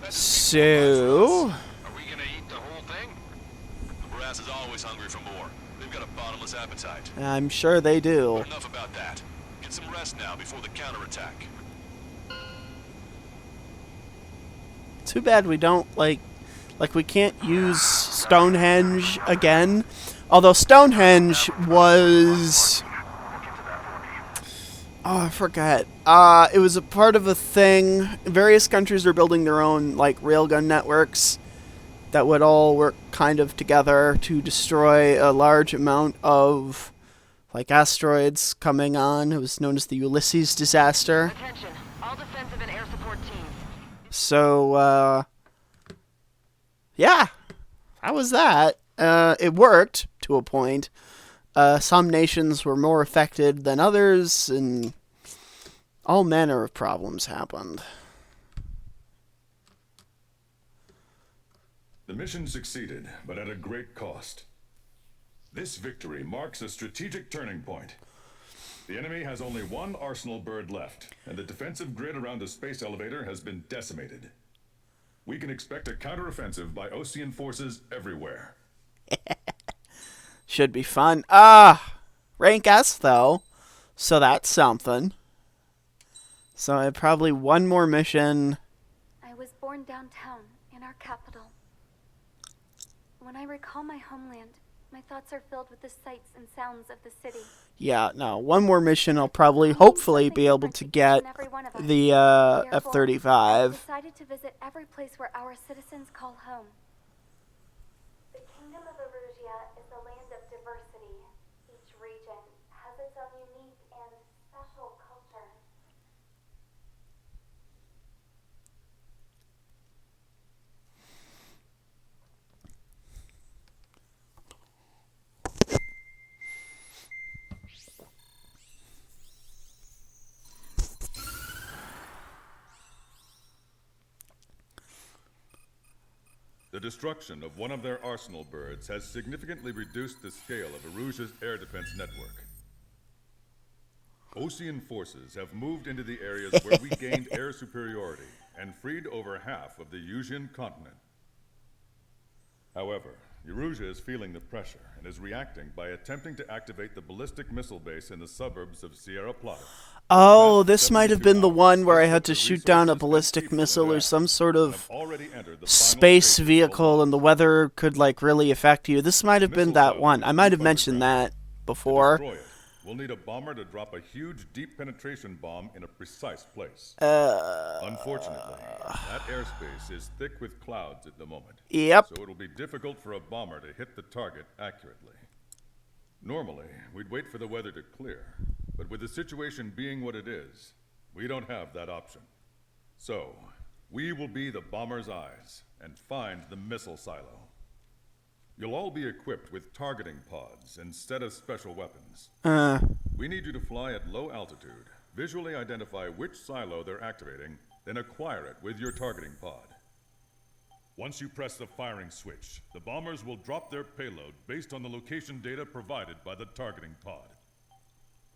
So... Are we gonna eat the whole thing? Brass is always hungry for more. They've got a bottomless appetite. I'm sure they do. But enough about that. Get some rest now before the counterattack. Too bad we don't, like we can't use Stonehenge again. Although Stonehenge was... Oh, I forget. It was a part of a thing. Various countries are building their own, like, railgun networks that would all work kind of together to destroy a large amount of, like, asteroids coming on. It was known as the Ulysses disaster. Attention, all defensive and air support teams. So, yeah, that was that. It worked to a point. Some nations were more affected than others, and all manner of problems happened. The mission succeeded, but at a great cost. This victory marks a strategic turning point. The enemy has only one Arsenal bird left, and the defensive grid around the space elevator has been decimated. We can expect a counteroffensive by Osean forces everywhere. Should be fun. Rank S, though, so that's something. So I probably one more mission. I was born downtown, in our capital. When I recall my homeland, my thoughts are filled with the sights and sounds of the city. Yeah, no, one more mission. I'll probably, hopefully, be able to get the F-35. I decided to visit every place where our citizens call home. The Kingdom of Erusia is the land of diversity. Each region has its own unique and special culture. The destruction of one of their Arsenal birds has significantly reduced the scale of Erusia's air defense network. Osean forces have moved into the areas where we gained air superiority and freed over half of the Eusian continent. However, Erusia is feeling the pressure and is reacting by attempting to activate the ballistic missile base in the suburbs of Sierra Plata. Oh, this might have been the one where I had to shoot down a ballistic missile or some sort of space vehicle and the weather could, like, really affect you. This might have been that one. I might have mentioned that before. To destroy it, we'll need a bomber to drop a huge deep penetration bomb in a precise place. Unfortunately, that airspace is thick with clouds at the moment. Yep. So it'll be difficult for a bomber to hit the target accurately. Normally, we'd wait for the weather to clear, but with the situation being what it is, we don't have that option. So, we will be the bomber's eyes and find the missile silo. You'll all be equipped with targeting pods instead of special weapons. We need you to fly at low altitude, visually identify which silo they're activating, then acquire it with your targeting pod. Once you press the firing switch, the bombers will drop their payload based on the location data provided by the targeting pod.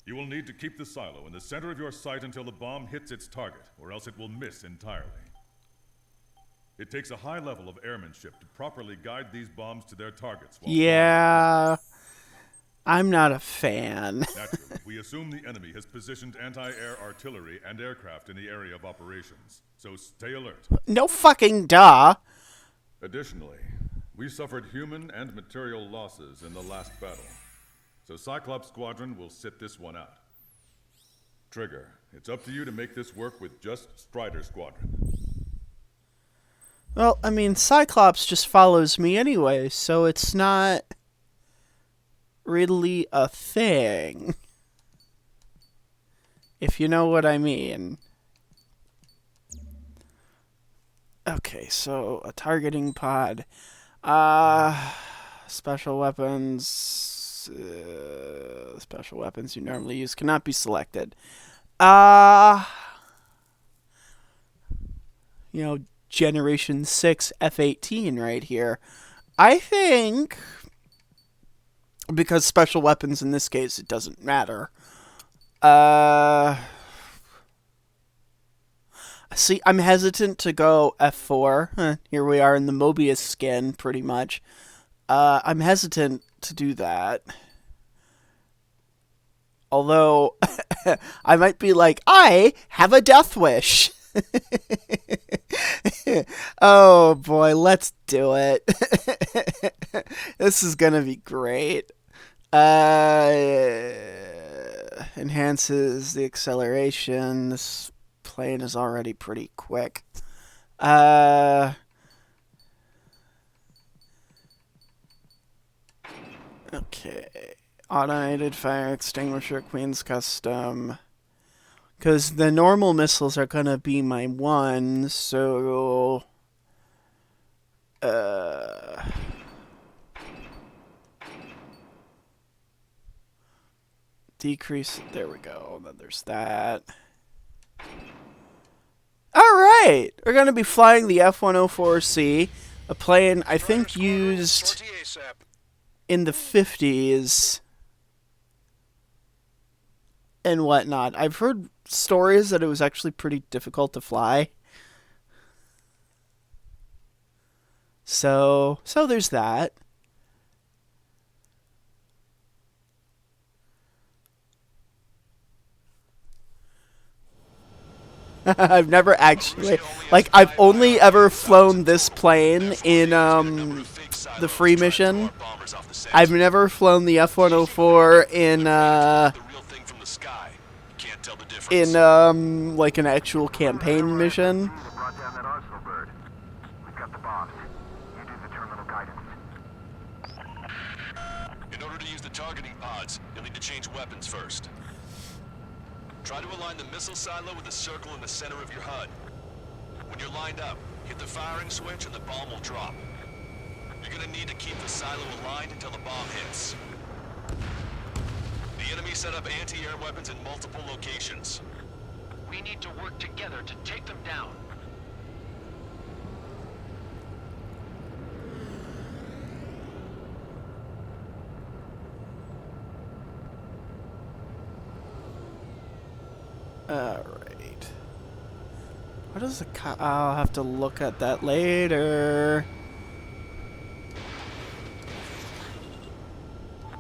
You will need to keep the silo in the center of your sight until the bomb hits its target, or else it will miss entirely. It takes a high level of airmanship to properly guide these bombs to their targets. Yeah, I'm not a fan. Naturally, we assume the enemy has positioned anti-air artillery and aircraft in the area of operations, so stay alert. No fucking duh. Additionally, we suffered human and material losses in the last battle, so Cyclops Squadron will sit this one out. Trigger, it's up to you to make this work with just Strider Squadron. Well, I mean, Cyclops just follows me anyway, so it's not really a thing. If you know what I mean. Okay, so a targeting pod. Special weapons. Special weapons you normally use cannot be selected. Generation 6 F-18 right here. I think, because special weapons in this case, it doesn't matter. See, I'm hesitant to go F4. Here we are in the Mobius skin, pretty much. I'm hesitant to do that. Although, I might be like, I have a death wish. Oh boy, let's do it. This is gonna be great. Enhances the acceleration. This plane is already pretty quick. Okay. Automated fire extinguisher, Queen's Custom. Because the normal missiles are going to be my one, so... Decrease, there we go, then there's that. Alright, we're going to be flying the F-104C, a plane I think used in the 50s and whatnot. I've heard stories that it was actually pretty difficult to fly. So there's that. I've never actually, like, I've only ever flown this plane in, the free mission. I've never flown the F-104 in, like, an actual campaign mission. Brought down that arsenal bird. We've got the bombs. You do the terminal guidance. In order to use the targeting pods, you'll need to change weapons first. Try to align the missile silo with the circle in the center of your HUD. When you're lined up, hit the firing switch and the bomb will drop. You're gonna need to keep the silo aligned until the bomb hits. The enemy set up anti-air weapons in multiple locations. We need to work together to take them down. Alright. What is the I'll have to look at that later.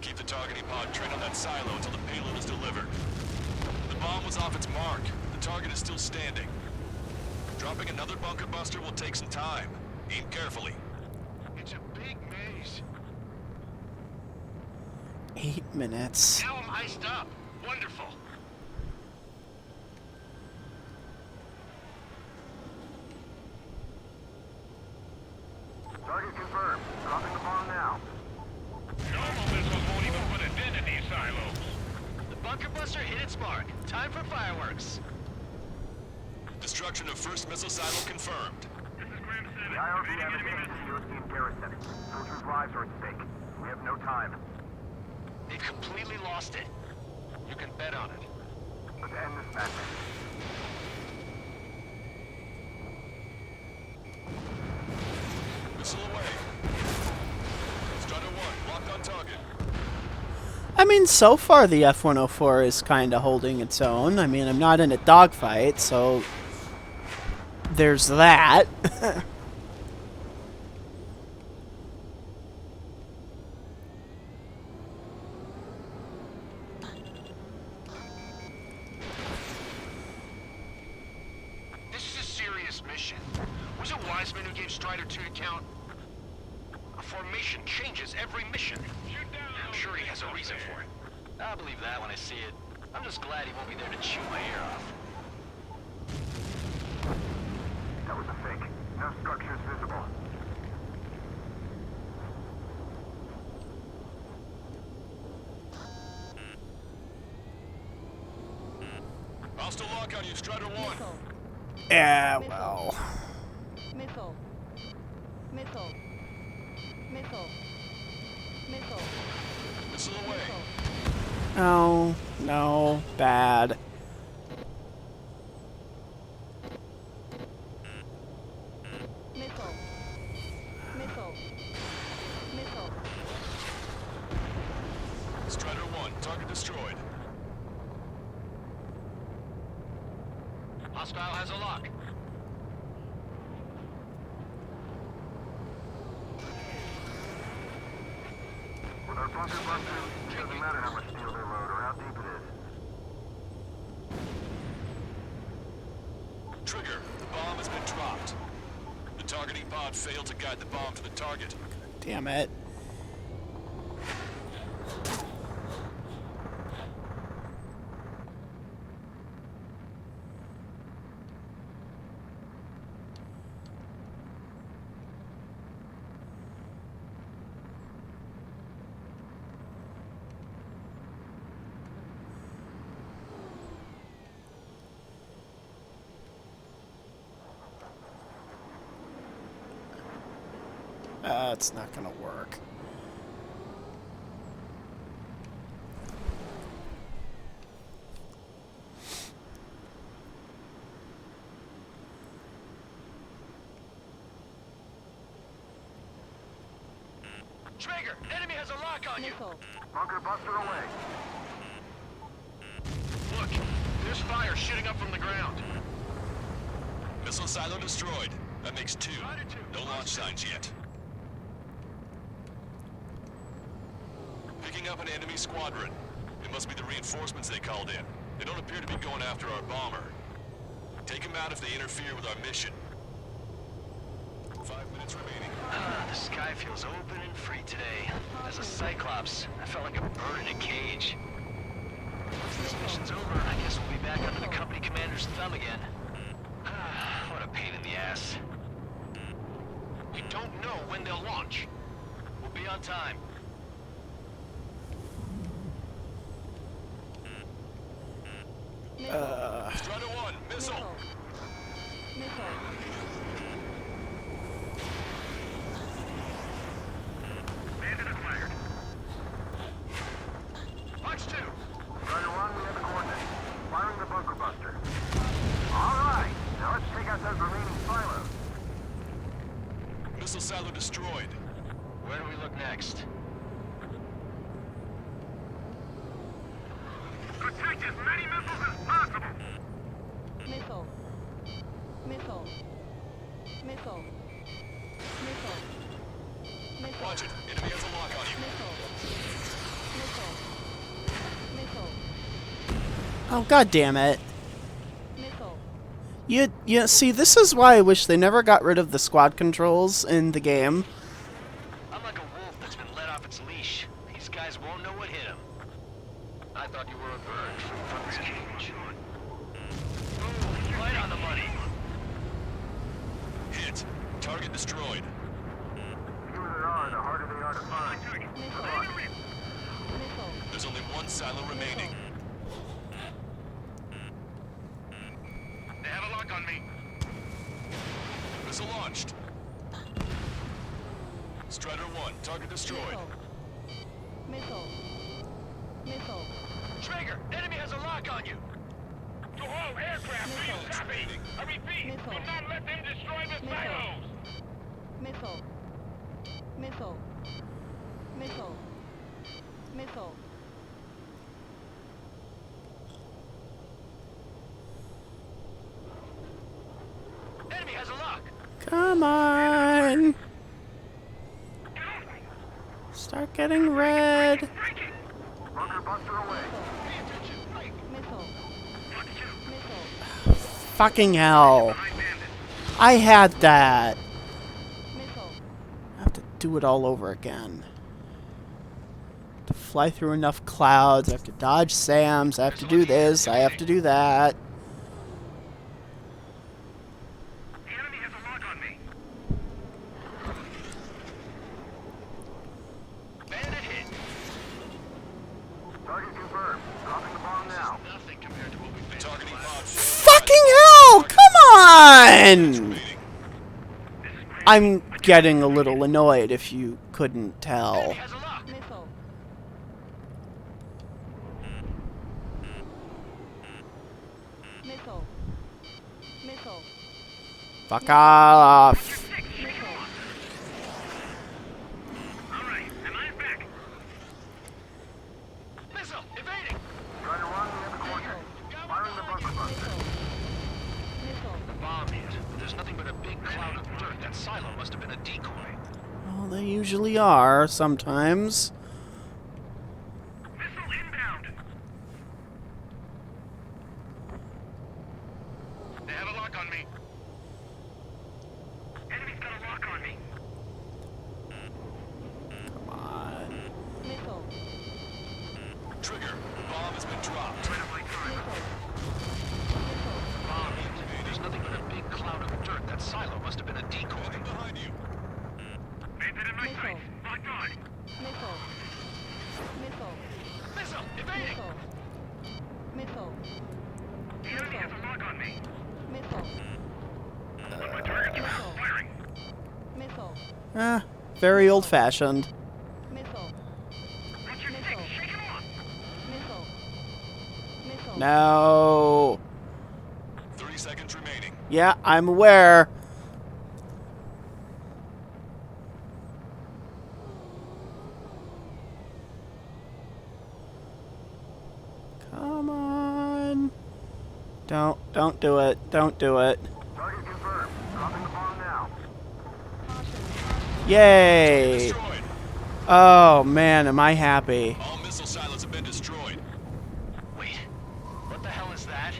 Keep the targeting pod trained on that silo until the payload is delivered. The bomb was off its mark. The target is still standing. Dropping another bunker buster will take some time. Aim carefully. It's a big maze. 8 minutes. Now I'm iced up. Wonderful. Target confirmed. Dropping the bomb now. Normal missiles won't even put a dent in these silos. The bunker buster hit its mark. Time for fireworks. Destruction of first missile silo confirmed. The IRB have advanced to the European garrison. Soldiers' lives are at stake. We have no time. They've completely lost it. You can bet on it. Let's end this madness. Missile away. Strider 1, locked on target. I mean, so far the F-104 is kind of holding its own. I mean, I'm not in a dogfight, so there's that. This is a serious mission. Was it Wiseman who gave Strider 2 to count? A formation changes every mission. I'm sure he has a reason for it. I'll believe that when I see it. I'm just glad he won't be there to chew my ear off. That was a fake. No structures visible. Hostile lock on you, Strider 1. Missile. Yeah, well. Missile. Missile. Missile. Missile. Missile away. Missile. No, no, bad. Missile. Missile. Missile. Strider 1, target destroyed. Hostile has a lock. With our bunker busters, it doesn't matter how much steel they load or how deep it is. Trigger, the bomb has been dropped. The targeting pod failed to guide the bomb to the target. Damn it. It's not gonna work. Traeger, enemy has a lock on you. Missile. Bunker buster away. Look, there's fire shooting up from the ground. Missile silo destroyed. That makes 2. No launch signs yet. Picking up an enemy squadron. It must be the reinforcements they called in. They don't appear to be going after our bomber. Take them out if they interfere with our mission. 5 minutes remaining. The sky feels open and free today. As a Cyclops, I felt like a bird in a cage. Once this mission's over, I guess we'll be back under the company commander's thumb again. What a pain in the ass. We don't know when they'll launch. We'll be on time. Strider 1, missile! Missile. Bandit acquired. Launch 2! Strider 1, we have the coordinates. Firing the bunker buster. All right, now let's take out those remaining silos. Missile silo destroyed. Where do we look next? Protect as many missiles as possible. Missile. Missile. Missile. Missile. Missile. Watch it. Enemy has a lock on you. Missile. Missile. Oh, god damn it. Missile. You see, this is why I wish they never got rid of the squad controls in the game. I'm like a wolf that's been let off its leash. These guys won't know what hit them. I thought you were a bird from this cage. Oh, right on the money. Hit. Target destroyed. The fewer there are, the harder they are to find. Good luck. Missile. There's only 1 silo remaining. They have a lock on me. Missile launched. Strider 1, target destroyed. Missile. Missile. Traeger, enemy has a lock on you. To all aircraft, do you Missile. copy? I repeat, Missile. do not let them destroy the Missile. silos. Missile. Missile. Missile. Missile. Enemy has a lock. Come on. Start getting red. Bunker buster away. Missile. Missile. Fucking hell. I had that. Missile. I have to do it all over again. To fly through enough clouds, I have to dodge SAMs, I have to do this, I have to do that. The enemy has a lock on me. I'm getting a little annoyed if you couldn't tell. Enemy has a lock. Missile. Missile. Missile. Fuck off. Missile. Alright, am I back? Missile, evading. Try to run the other corner. Firing the bunker buster. Missile. The bomb hit, but there's nothing but a big cloud of dirt. That silo must have been a decoy. Well, they usually are, sometimes. Missile inbound. They have a lock on me. Enemy's got a lock on me. Come on. Missile. Trigger, the bomb has been dropped. Bomb hit. There's nothing but a big cloud of dirt. That silo must have been a decoy. Behind you. Bandit in my Missile. sights. Locked on. Missile. Missile. Missile, evading. Missile. Missile. The enemy has a lock on me. Missile. My target's around. Firing. Missile. Very old-fashioned. Missile. What's your stick? Shake him off. Missile. Missile. No. 30 seconds remaining. Yeah, I'm aware. Come on. Don't do it. Don't do it. Target confirmed. Dropping the bomb now. Yay. Destroyed. Oh, man, am I happy. All missile silos have been destroyed. Wait, what the hell is that?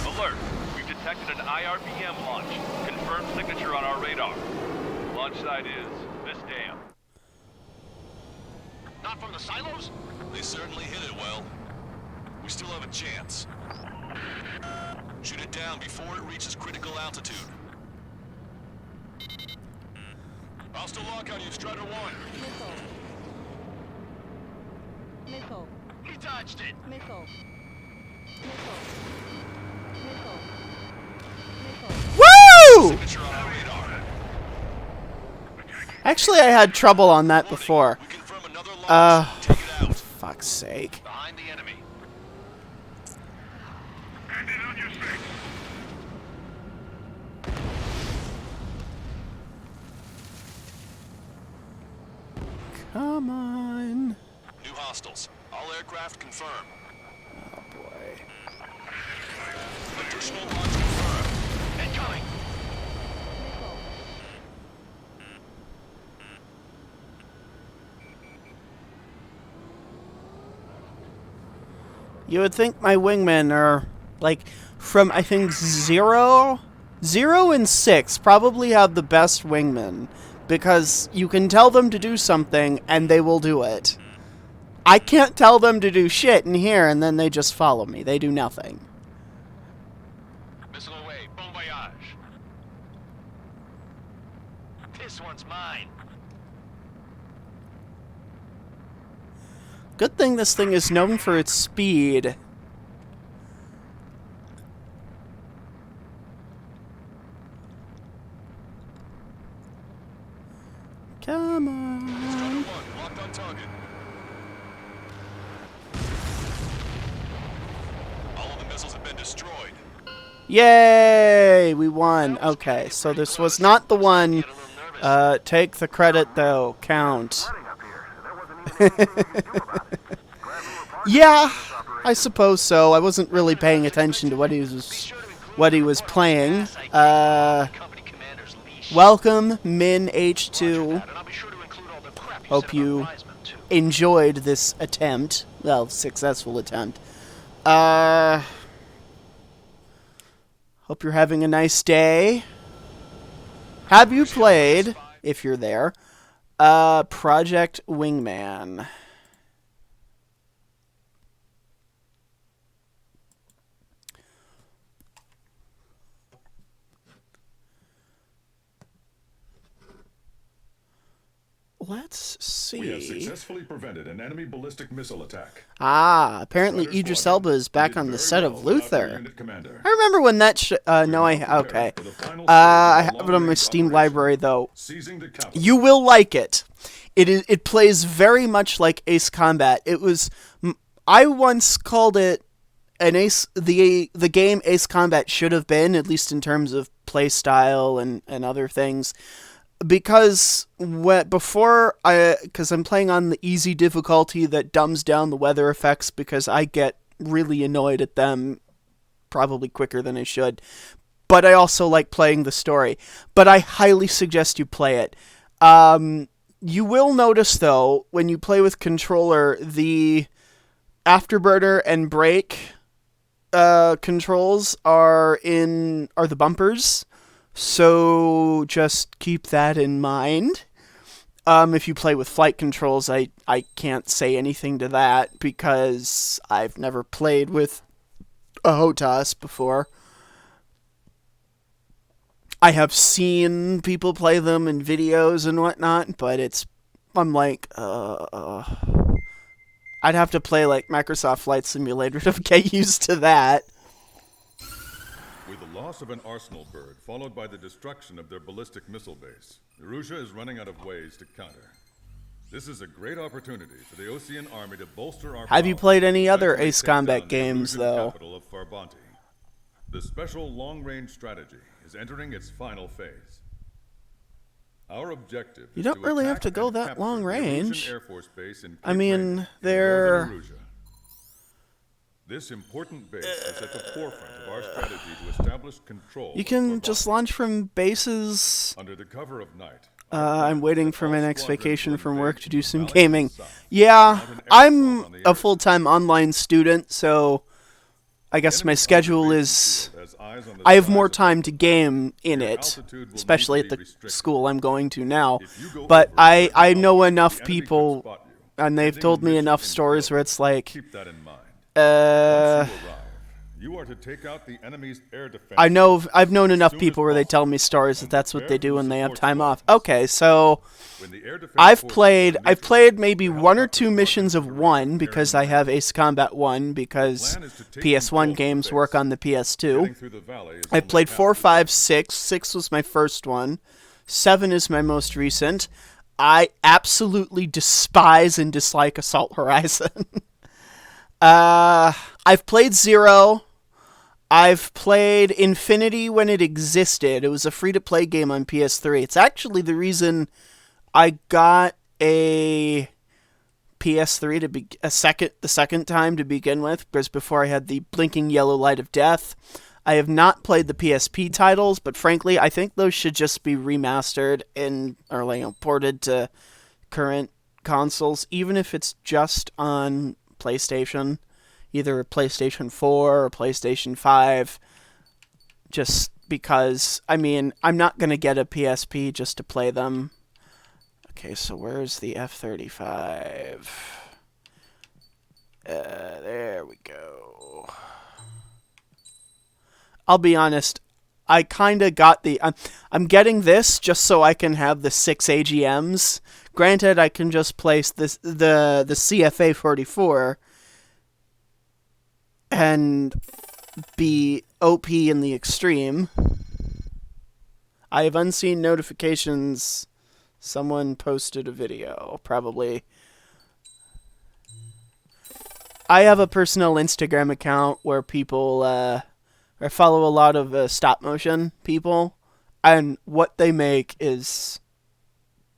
Alert. We've detected an IRBM launch. Confirmed signature on our radar. Launch site is this dam. Not from the silos? They certainly hit it well. We still have a chance. Shoot it down before it reaches critical altitude. Hostile lock on you, Strider 1. Missile. Missile. He dodged it. Missile. Missile. Missile. Missile. Woo! Signature on our radar. Actually, I had trouble on that before. We confirm another launch. Take it out. Fuck's sake. Behind the enemy. Bandit on your six. Come on. New hostiles. All aircraft confirmed. Oh, boy. Additional launch confirmed. Incoming. Missile. You would think my wingmen are, like, from, I think, 0 and 6 probably have the best wingmen. Because you can tell them to do something, and they will do it. I can't tell them to do shit in here, and then they just follow me. They do nothing. Missile away. Bon voyage. This one's mine. Good thing this thing is known for its speed. Come on. Strider 1, locked on target. All of the missiles have been destroyed. Yay! We won. Okay, so this was not the one. Take the credit, though. Count. Flooding up here. There wasn't even anything you could do about it. Glad we were part of Yeah, this operation. I suppose so. I wasn't really paying attention to what he was playing. Company commander's leash. Welcome, Min H2. And I'll be sure to include all the crap you Hope said you about Reisman, too. enjoyed this attempt. Well, successful attempt. Hope you're having a nice day. Have you played, if you're there, Project Wingman? let's We have see. successfully prevented an enemy ballistic missile attack. Apparently Strider Idris Squadron, Elba is you back did on the very set of well without your Luther. unit commander. I remember when that We no, are I now okay. preparing for the final stage of I our have it on my long-range Steam operation, library though. Seizing the capital. You will like it. It plays very much like Ace Combat. I once called it the game Ace Combat should have been, at least in terms of play style and other things, because because I'm playing on the easy difficulty that dumbs down the weather effects because I get really annoyed at them probably quicker than I should. But I also like playing the story. But I highly suggest you play it. You will notice though, when you play with controller, the afterburner and brake controls are the bumpers, so just keep that in mind. If you play with flight controls, I can't say anything to that because I've never played with a HOTAS before. I have seen people play them in videos and whatnot, but I'm like, I'd have to play like Microsoft Flight Simulator to get used to that. With the loss of an arsenal bird, followed by the destruction of their ballistic missile base, Erussia is running out of ways to counter. This is a great opportunity for the Osean Army to bolster our Have you power played any and other eventually Ace take down Combat the games, Erusian though? capital of Farbanti. The special long-range strategy is entering its final phase. Our objective You is don't to really have attack to go and that capture long the Erusian range. Air Force Base in I Cape mean, Raymond in they're- northern Erussia. This important base is at the forefront of our strategy to establish control. You of can Farbanti. just launch from bases. Under the cover of night. I'm waiting for my next vacation from work to do some Valley gaming. to the south. Yeah, Mount an air I'm assault on the a air. full-time online student, so I guess my Enemy schedule observation is... field has eyes on the I have skies more of time to game in Your it, altitude will especially need at to the be restricted. school I'm going to now. If you go But over a certain I know altitude, enough the enemy could people, spot you. and they've Ending told the me mission enough in stories where failure. it's like, Keep that in mind. uh... Once you arrive, you are to take out the enemy's air defense. I've known enough as people soon where as they tell possible me stories that and that's what they prepare do for when they have support time off. squadrons. Okay, so When the air defense I've forces played are maybe neutralized, one or helicopter two squadrons missions of direct one air because I defense. have Ace Combat 1 because plan is to take control PS1 of games the work base. on the PS2. Getting through the valley is I only played half 4, the 5, battle. 6. 6 was my first one. 7 is my most recent. I absolutely despise and dislike Assault Horizon. I've played 0. I've played Infinity when it existed. It was a free-to-play game on PS3. It's actually the reason I got a PS3 the second time to begin with, because before I had the blinking yellow light of death. I have not played the PSP titles, but frankly, I think those should just be remastered or ported to current consoles, even if it's just on PlayStation, either PlayStation 4 or PlayStation 5. Just because, I mean, I'm not going to get a PSP just to play them. Okay, so where's the F-35? There we go. I'll be honest, I kind of got I'm getting this just so I can have the 6 AGMs. Granted, I can just place the CFA 44 and be OP in the extreme. I have unseen notifications. Someone posted a video, probably. I have a personal Instagram account where people, I follow a lot of stop motion people, and what they make is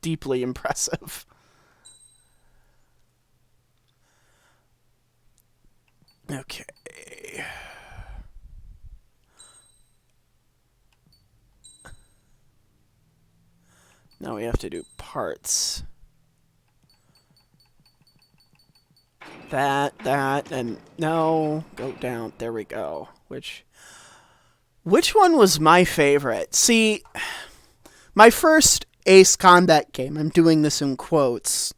deeply impressive. Okay. Now we have to do parts. That, and no, go down. There we go. Which one was my favorite? See, my first Ace Combat game, I'm doing this in quotes,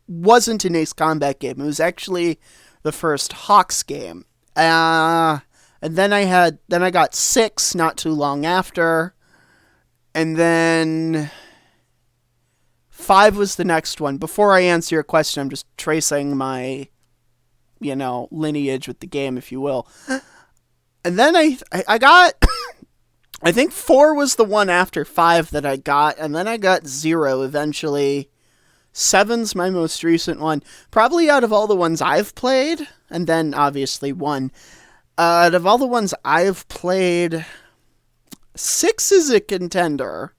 wasn't an Ace Combat game. It was actually the first Hawks game. And then I got 6 not too long after. And then 5 was the next one. Before I answer your question, I'm just tracing my, lineage with the game, if you will. And then I got, I think 4 was the one after 5 that I got, and then I got 0 eventually. 7's my most recent one. Probably out of all the ones I've played, and then obviously 1. Out of all the ones I've played, 6 is a contender.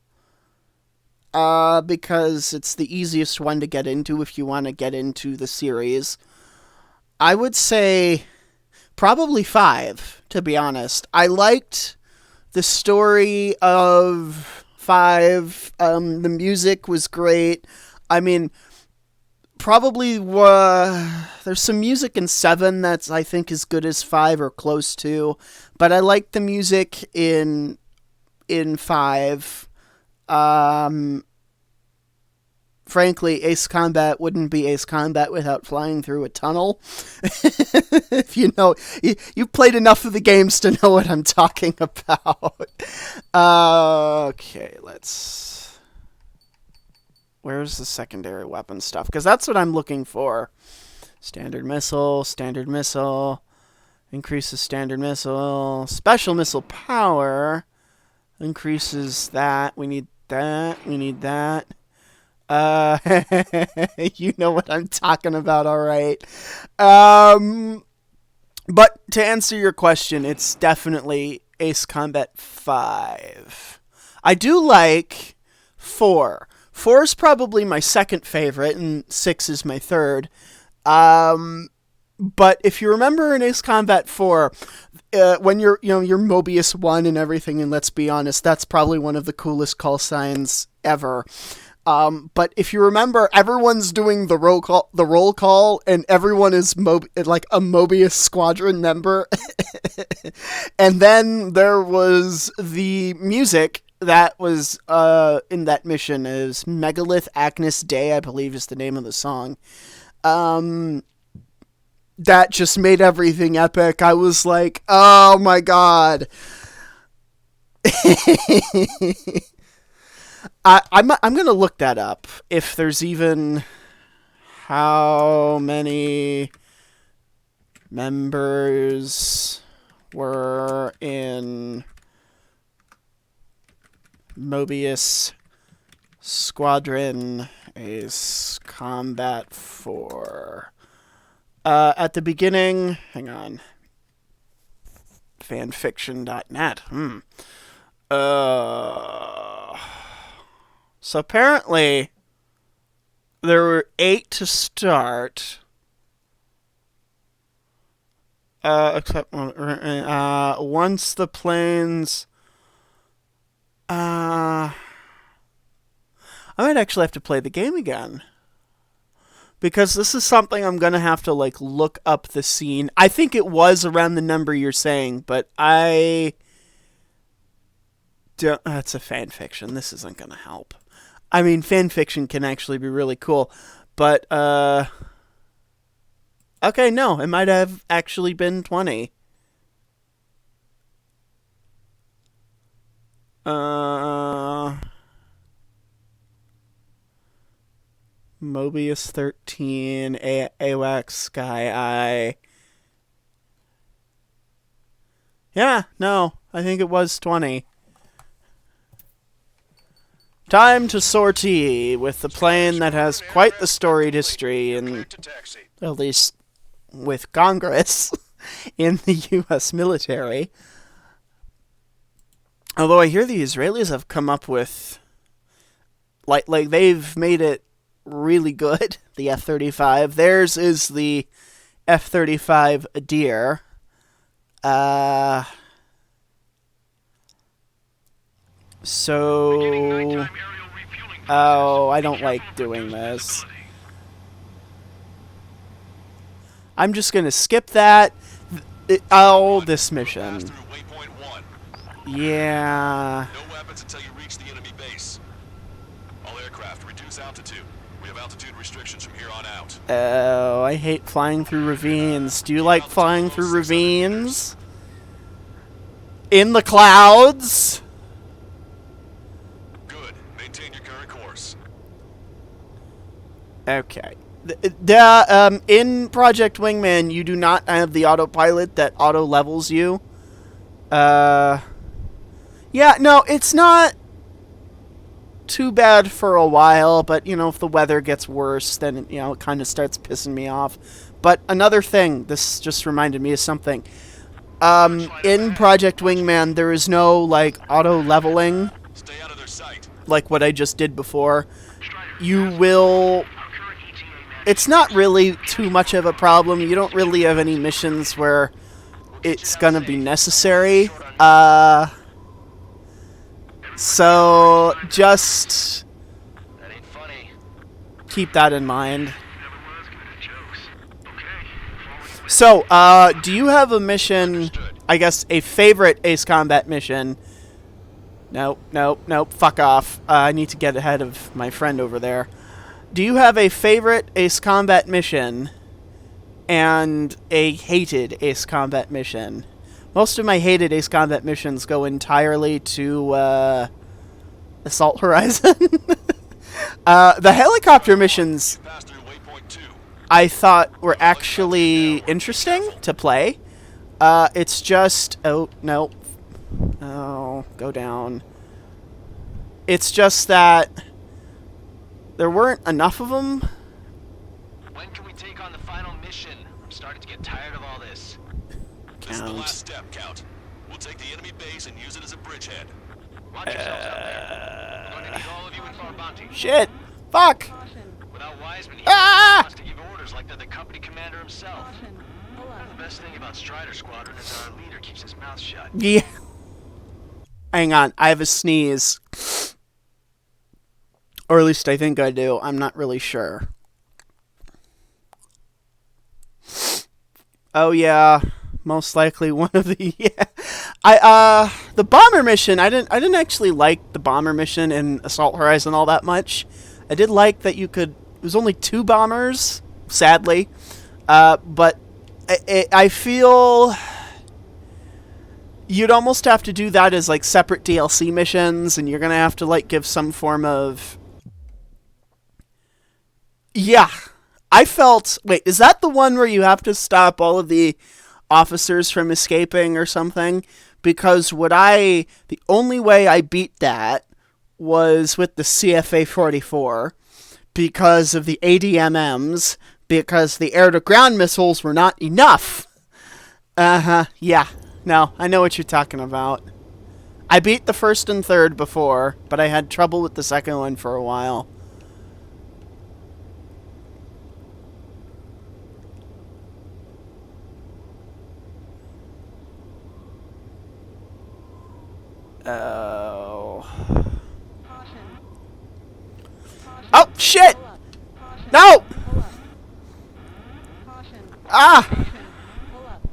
Because it's the easiest one to get into if you want to get into the series. I would say probably 5, to be honest. I liked the story of 5. The music was great. I mean, probably there's some music in 7 that's I think as good as 5 or close to, but I like the music in 5. Frankly, Ace Combat wouldn't be Ace Combat without flying through a tunnel. If you've played enough of the games to know what I'm talking about. Okay, where's the secondary weapon stuff? Because that's what I'm looking for. Standard missile, increases standard missile, special missile power, increases that, we need that. You know what I'm talking about, alright. But to answer your question, it's definitely Ace Combat 5. I do like 4. 4 is probably my second favorite, and 6 is my third. But if you remember in Ace Combat 4, when you're Mobius 1 and everything, and let's be honest, that's probably one of the coolest call signs ever. But if you remember, everyone's doing the roll call, and everyone is like a Mobius squadron member. And then there was the music that was in that mission is Megalith Agnus Dei, I believe is the name of the song. That just made everything epic. I was like, oh my god. I'm going to look that up, if there's even how many members were in Mobius Squadron Ace Combat 4. At the beginning, hang on, fanfiction.net. So apparently, there were 8 to start. Except once the planes. I might actually have to play the game again, because this is something I'm gonna have to look up the scene. I think it was around the number you're saying, but that's a fan fiction. This isn't gonna help. I mean, fan fiction can actually be really cool, but okay, no, it might have actually been 20. Mobius 13, AWACS, Sky Eye. Yeah, no, I think it was 20. Time to sortie with the plane that has quite the storied history, and at least with Congress in the U.S. military. Although I hear the Israelis have come up with, like they've made it really good, the F-35. Theirs is the F-35 Adir. So, I don't like doing this. I'm just gonna skip that. This mission. Yeah. No weapons until you reach the enemy base. All aircraft, reduce altitude. We have altitude restrictions from here on out. Oh, I hate flying through ravines. Do you like flying through ravines? In the clouds? Good. Maintain your current course. Okay. In Project Wingman, you do not have the autopilot that auto levels you. Yeah, no, it's not too bad for a while, but, you know, if the weather gets worse, then, you know, it kind of starts pissing me off. But another thing, this just reminded me of something. In Project Wingman, there is no, like, auto leveling, Stay out of their sight. like what I just did before. You will... It's not really too much of a problem. You don't really have any missions where it's gonna be necessary. So just That ain't funny. keep that in mind. So, do you have a mission, I guess a favorite Ace Combat mission? Nope, fuck off. I need to get ahead of my friend over there. Do you have a favorite Ace Combat mission and a hated Ace Combat mission? Most of my hated Ace Combat missions go entirely to Assault Horizon. The helicopter missions Pass through waypoint 2. I thought were actually interesting to play. It's just... Oh, no. Oh, go down. It's just that there weren't enough of them. When can we take on the final mission? I'm starting to get tired of all this. This is the Count. last step, Count. We'll take the enemy base and use it as a bridgehead. Watch yourselves out there. We're going to need all of you in for a bounty. Shit! Fuck! Caution. Without Wiseman, he Ah! wants to give orders like they're the company commander himself. Caution. Pull up. The best thing about Strider Squadron is our leader keeps his mouth shut. Yeah. Hang on, I have a sneeze. Or at least I think I do. I'm not really sure. Oh yeah, most likely one of the the bomber mission. I didn't actually like the bomber mission in Assault Horizon all that much. I did like that you could. It was only 2 bombers, sadly, but I feel you'd almost have to do that as like separate DLC missions, and you're gonna have to like give some form of. Yeah, I felt... Wait, is that the one where you have to stop all of the officers from escaping or something? Because the only way I beat that was with the CFA-44 because of the ADMMs, because the air-to-ground missiles were not enough. Yeah. No, I know what you're talking about. I beat the first and third before, but I had trouble with the second one for a while. Oh. Caution. Oh, shit! Pull up. Caution. No! Pull up. Caution. Ah! Caution. Pull up.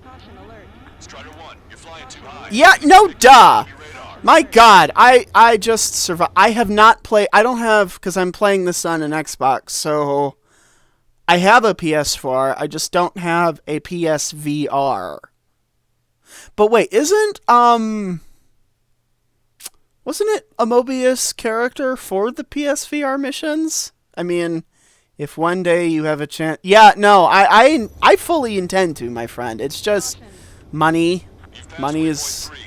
Caution alert. Strider 1, you're flying too high. Yeah, no, duh! Enemy radar. My god, I just survived. I have not played... I don't have... Because I'm playing this on an Xbox, so... I have a PS4, I just don't have a PSVR. But wait, wasn't it a Mobius character for the PSVR missions? I mean, if one day you have a chance... Yeah, no, I fully intend to, my friend. It's just money. You've passed Money waypoint is... 3.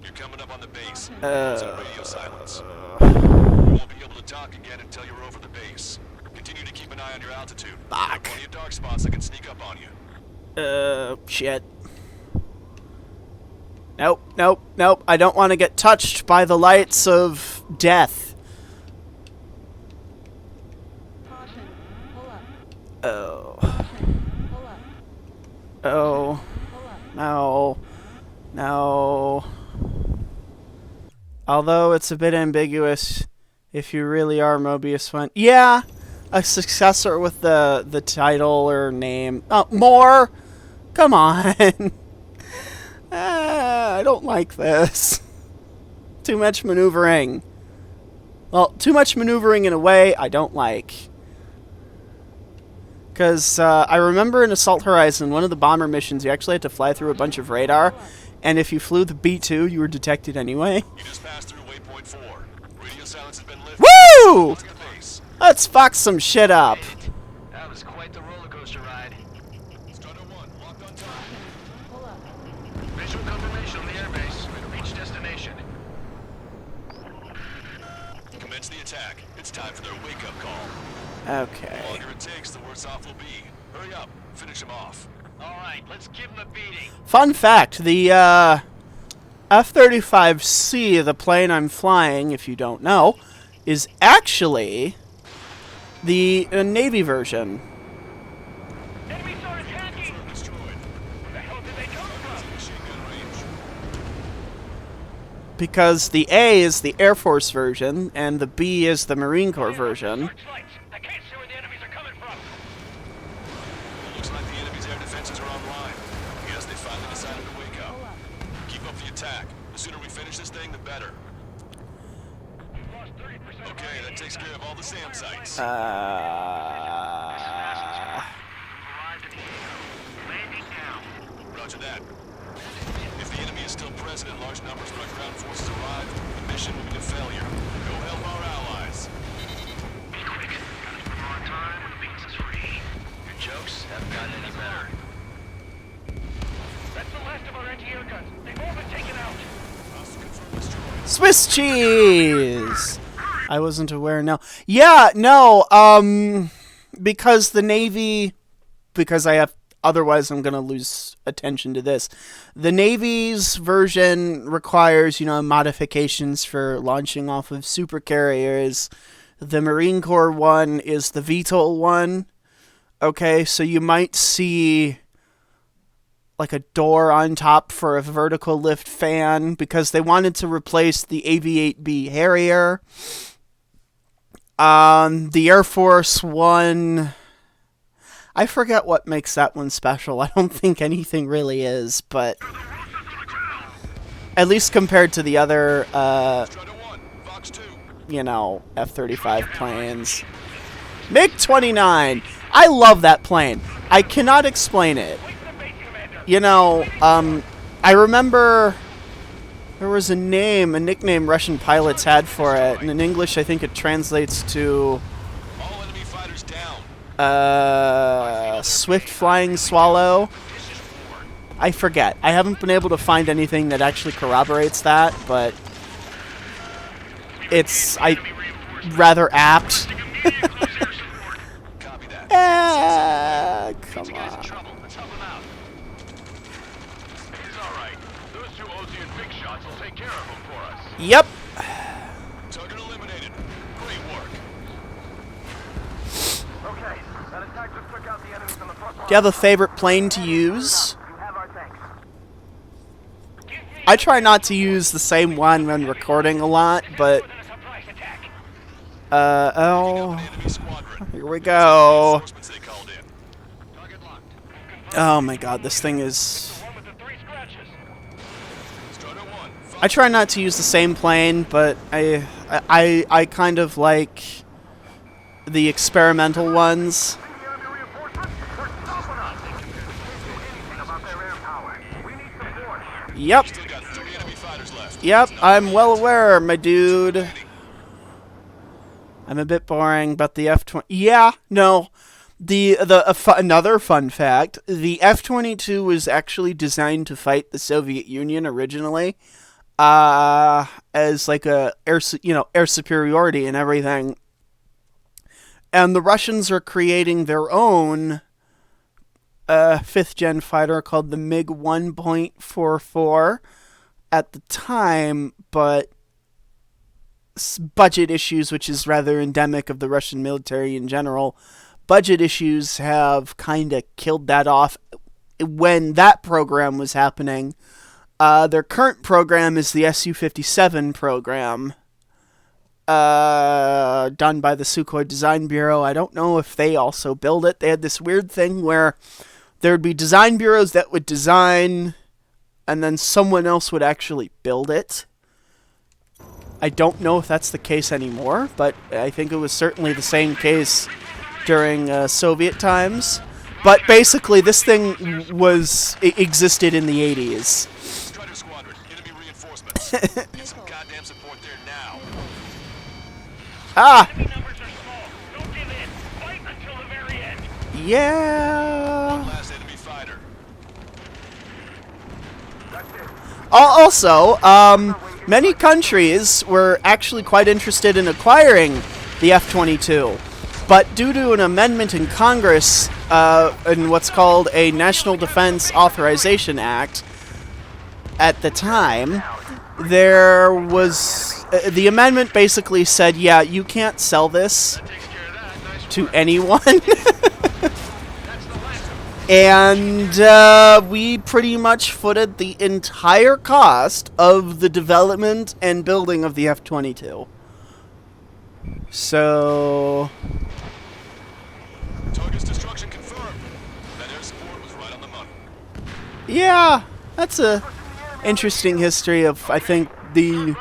You're coming up on the base. It's on radio silence. Uh, You won't be able to talk again until you're over the base. Continue to keep an eye on your altitude. There are Fuck. plenty of dark spots that can sneak up on you. Shit. Nope. I don't want to get touched by the lights of death. Caution. Pull up. Oh. Caution. Pull up. Oh. Pull up. No. Although it's a bit ambiguous if you really are Mobius one. Yeah, a successor with the title or name. Oh, more? Come on. I don't like this. Too much maneuvering. Well, too much maneuvering in a way I don't like. Because I remember in Assault Horizon, one of the bomber missions, you actually had to fly through a bunch of radar. And if you flew the B-2, you were detected anyway. You just passed through waypoint 2.4. Radio silence has been lifted. Woo! Lock the base. Let's fuck some shit up. That was quite the roller coaster ride. Strider 1, locked on time. Pull up. Visual confirmation on the airbase. Reach destination. Commence the attack. It's time for their wake-up call. The Okay. longer it takes, the worse off we'll be. Hurry up. Finish him off. All right, let's give him a beating. Fun fact, the F-35C, the plane I'm flying, if you don't know, is actually the Navy version. Enemy saw attacking! Destroyed. Where the hell did they come from? Machine gun range. Because the A is the Air Force version, and the B is the Marine Corps version. Searchlights. I can't see where the enemies are coming from. Looks like the enemy's air defenses are online. Yes, they finally decided to wake up. Pull up. Keep up the attack. The sooner we finish this thing, the better. We've lost 30% of Okay, that takes care of all the SAM sites. Landing now. Roger that. If the enemy is still present in large numbers when our ground forces arrive, the mission will be a failure. Go help our allies. Be quick. Gotta put them on time when the beans is free. Your jokes haven't gotten any better. That's the last of our anti-air guns. They've all been taken out. Hostile confirmed destroyed. Swiss cheese! I wasn't aware, no. Yeah, no, because the Navy, because I have, otherwise I'm gonna lose attention to this. The Navy's version requires, modifications for launching off of supercarriers. The Marine Corps one is the VTOL one. Okay, so you might see like a door on top for a vertical lift fan because they wanted to replace the AV-8B Harrier. The Air Force one, I forget what makes that one special. I don't think anything really is, but at least compared to the other, Strider 1, Fox 2. F-35 planes. MiG-29. I love that plane. I cannot explain it. I remember there was a nickname Russian pilots had for it, and in English I think it translates to All enemy fighters down. Swift Flying Swallow. I forget. I haven't been able to find anything that actually corroborates that, but it's rather apt. Copy that. Come Guys in on. trouble. Let's help them out. It's all right. Those two Ozy and Big Shots will take care of them for us. Yep. Target eliminated. Great work. Okay, that attack just took out the enemies on the front line. Do you have a favorite plane to use? You have our thanks. I try not to use the same one when recording a lot, but Enemy squadron. here we go. Reinforcements they called in. Target locked. Oh my god, this thing is... One with the 3 scratches. Strider 1, Fox I try not to use the same plane, but I kind of like the experimental ones. The enemy reinforcements? They're stopping us. We can't do anything about their air power. We need support. Yep, still got 3 enemy fighters left. yep, I'm well aware, my dude. I'm a bit boring, but the F-20... Yeah, no. Another fun fact, the F-22 was actually designed to fight the Soviet Union originally, as like a air superiority and everything. And the Russians are creating their own 5th gen fighter called the MiG 1.44 at the time, but budget issues, which is rather endemic of the Russian military in general, budget issues have kind of killed that off when that program was happening. Their current program is the Su-57 program, done by the Sukhoi Design Bureau. I don't know if they also build it. They had this weird thing where there would be design bureaus that would design, and then someone else would actually build it. I don't know if that's the case anymore, but I think it was certainly the same case during Soviet times. But basically, this thing existed in the 80s. Strider squadron, enemy reinforcements. Get some goddamn support there now. Ah! Enemy numbers are small. Don't give in. Fight until the very end. Yeah. Last enemy fighter. Also, many countries were actually quite interested in acquiring the F-22, but due to an amendment in Congress in what's called a National Defense Authorization Act, at the time, there was the amendment basically said, yeah, you can't sell this to anyone. And we pretty much footed the entire cost of the development and building of the F-22. So... Target's destruction confirmed. That air support was right on the money. yeah, that's a interesting history of, I think, the...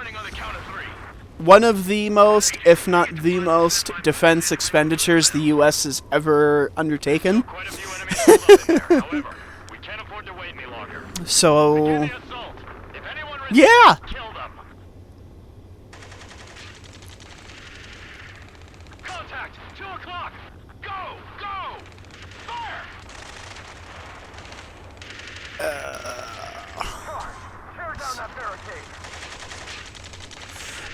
one of the most, if not the most, defense expenditures the U.S. has ever undertaken. Quite a few enemies pulled up in there. However, we can't afford to wait any longer. So, Begin the assault. If anyone resists, yeah. kill them. Contact! 2 o'clock! Go! Go! Fire! Tear down that barricade.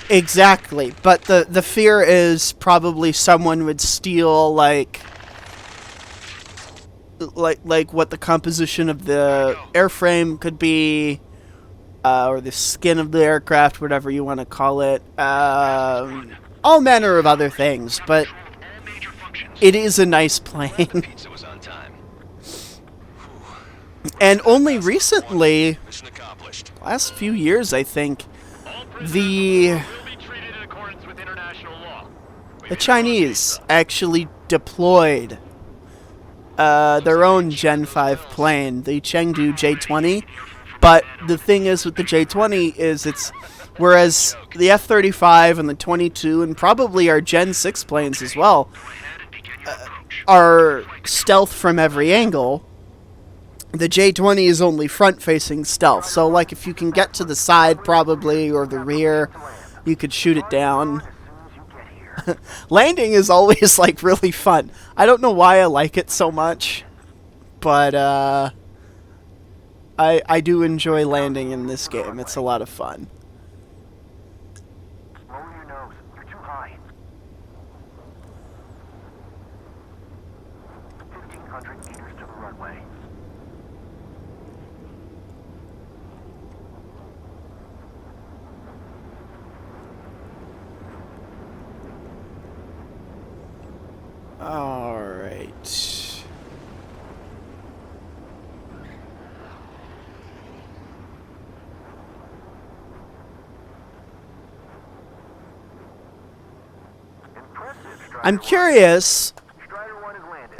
Exactly, but the fear is probably someone would steal like what the composition of the airframe could be, or the skin of the aircraft, whatever you want to call it, all manner of other things. But it is a nice plane, Pizza was on time. and only recently, Mission accomplished. last few years, I think, the Will be treated in accordance with international law. The Chinese actually deployed their own Gen 5 plane, the Chengdu J-20. But the thing is with the J-20 is it's, whereas the F-35 and the 22 and probably our Gen 6 planes as well are stealth from every angle, the J-20 is only front-facing stealth. So like if you can get to the side probably or the rear, you could shoot it down. Landing is always like really fun. I don't know why I like it so much, but I do enjoy landing in this game. It's a lot of fun. Lower your nose. You're too high. 1,500 meters to the runway. All right. I'm curious Strider 1 is landed.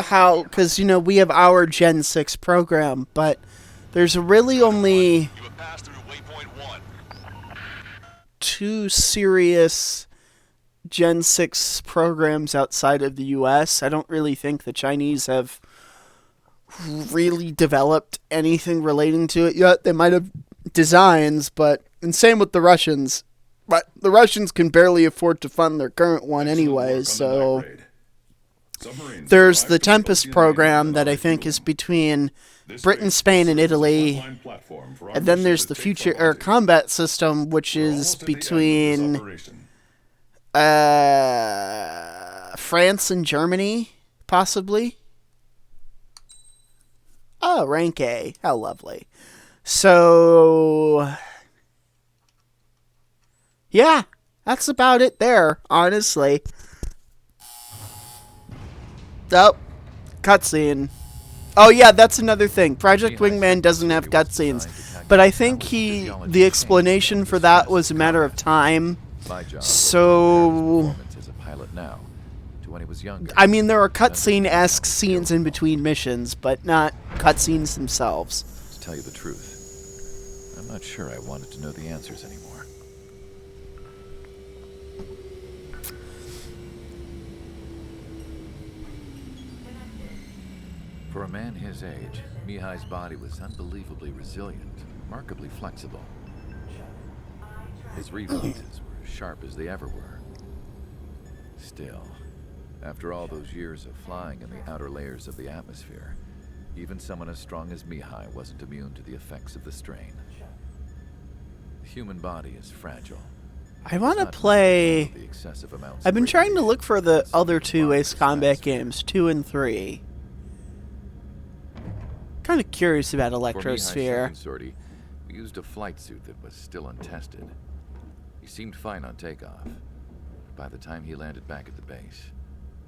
how, because you know we have our Gen 6 program, but there's really only You have passed through waypoint 1. 2 serious Gen 6 programs outside of the US. I don't really think the Chinese have really developed anything relating to it yet. They might have designs, and same with the Russians. But the Russians can barely afford to fund their current one anyway, so there's the Tempest program that I think is between Britain, Spain, and Italy, and then there's the Future Air Combat System, which is between France and Germany, possibly. Oh, rank A. How lovely. So, yeah, that's about it there, honestly. Oh, cutscene. Oh yeah, that's another thing. Project Wingman doesn't have cutscenes, but I think the explanation for that was a matter of time. So, I mean, there are cutscene-esque scenes in between missions, but not cutscenes themselves. To tell you the truth, I'm not sure I wanted to know the answers anymore. For a man his age, Mihai's body was unbelievably resilient, remarkably flexible. His reflexes were as sharp as they ever were. Still, after all those years of flying in the outer layers of the atmosphere, even someone as strong as Mihai wasn't immune to the effects of the strain. The human body is fragile. I want to play... The excessive amounts I've been of trying to look for the radiation other that's in two the Ace body's Combat atmosphere. games, 2 and 3. Kind of curious about For Mihai's Electrosphere. second sortie, we used a flight suit that was still untested. He seemed fine on takeoff. By the time he landed back at the base,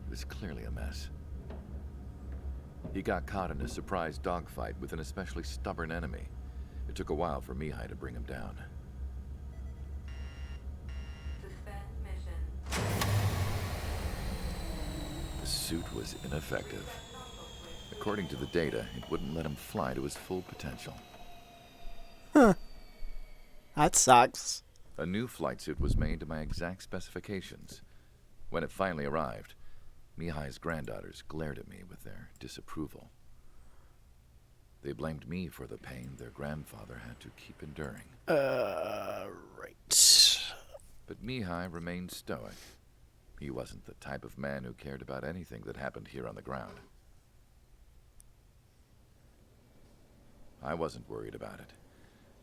it was clearly a mess. He got caught in a surprise dogfight with an especially stubborn enemy. It took a while for Mihai to bring him down. The suit was ineffective. According to the data, it wouldn't let him fly to his full potential. That sucks. A new flight suit was made to my exact specifications. When it finally arrived, Mihai's granddaughters glared at me with their disapproval. They blamed me for the pain their grandfather had to keep enduring. Right. But Mihai remained stoic. He wasn't the type of man who cared about anything that happened here on the ground. I wasn't worried about it.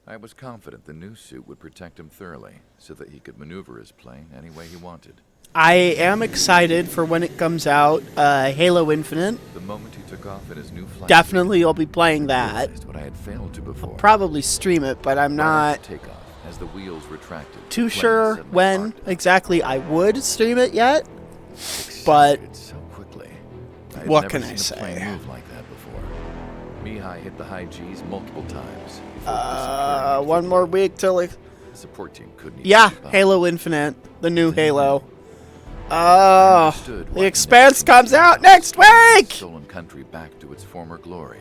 I was confident the new suit would protect him thoroughly, so that he could maneuver his plane any way he wanted. I am excited for when it comes out, Halo Infinite. The moment he took off in his new flight Definitely I'll be playing that. realized what I had failed to before. Probably stream it, but I'm Right not after takeoff, as the wheels retracted, too the plane sure suddenly when arced up. exactly I would stream it yet. But Accelerated so quickly. I had what never can I seen a plane say? move like that before. Mihai hit the high G's multiple times. before disappearing into one the more blue. week till it... The support team couldn't even Yeah, keep up. Halo Infinite, the new Then Halo. I understood why The he Expanse never comes out next brought week! Stolen country back to its former glory.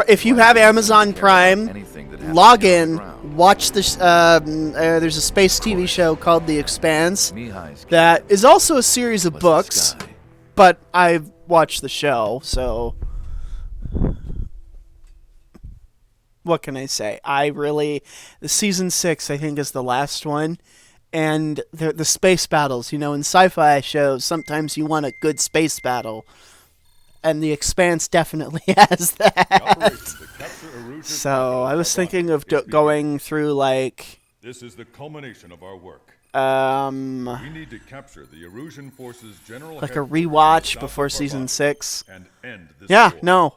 If you Why have he didn't Amazon care about Prime, anything that happened log here on the in, ground. watch this. There's a space TV show called The Expanse Mihai's that is also a series of was the books, sky. but I've watched the show, so what can I say? The season 6 I think is the last one, and the space battles. You know, in sci-fi shows, sometimes you want a good space battle, and The Expanse definitely has that. So I was thinking of going through like This is the culmination of our work. like We need to capture the Erusian forces' general a headquarters rewatch south before of season Farbanti 6. and end this Yeah, war. no.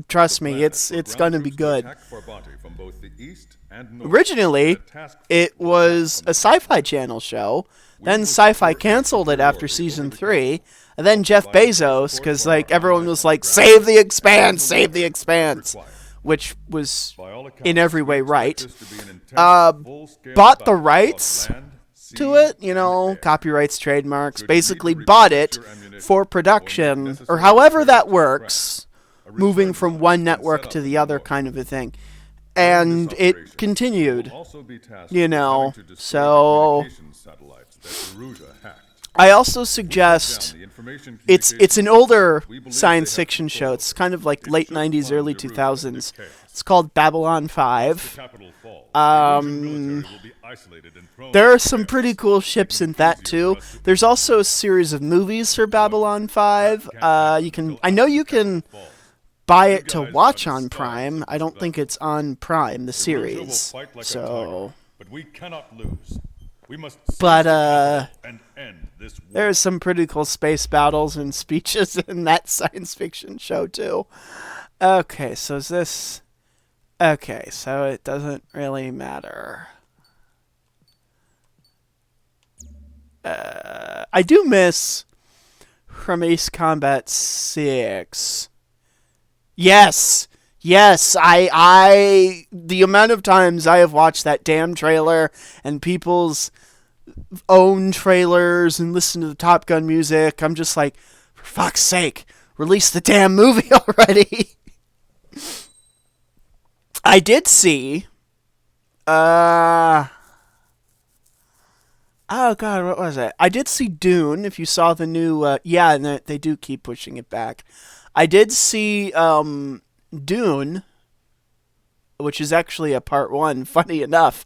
Trust The me, plan it's is for going to ground be troops good. attack Farbanti from both the east and north, Originally, and a task force it will was attack a from the Sci-Fi Channel show. Then will Sci-Fi support canceled it after superiority season over the 3, and then Jeff providing Bezos, support because for like our everyone allies was on like, the ground "Save the and Expanse, the save the weapons Expanse," required. which was By all accounts, in every way we expect right. this to be an intense, full-scale Bought the battle rights across land, sea, to it, you and know, air. copyrights, trademarks, Should you basically need to bought replenish it your ammunition for or need production, or necessary however that repairs to works, a moving return from line one has been network set to up the in other Norfolk. kind of a thing. During And this it operation, continued, we will also be tasked you with know, having to destroy the so communications satellites that Erusia hacked. I also Down suggest the information it's an communications older we believe science they have fiction show. control It's kind of like It late should 90s, plunge early Erusia into 2000s. chaos. It's called Babylon Once 5. the capital falls, the Erusian military will be isolated and prone There to are some chaos, pretty cool ships making in it that easier too. for us to There's also a series of movies for Babylon 5. I know you can buy it to watch on Prime. I don't think it's on Prime, the Erusia will series. fight like a So, tiger, but we cannot lose. We must but seize the capital and end this war. there's some pretty cool space battles and speeches in that science fiction show too. Okay, so is this... Okay, so it doesn't really matter. I do miss from Ace Combat 6. Yes! Yes, the amount of times I have watched that damn trailer and people's own trailers and listened to the Top Gun music, I'm just like, for fuck's sake, release the damn movie already! I did see, oh god, what was it? I did see Dune, if you saw the new, and they do keep pushing it back. I did see, Dune, which is actually a part 1, funny enough.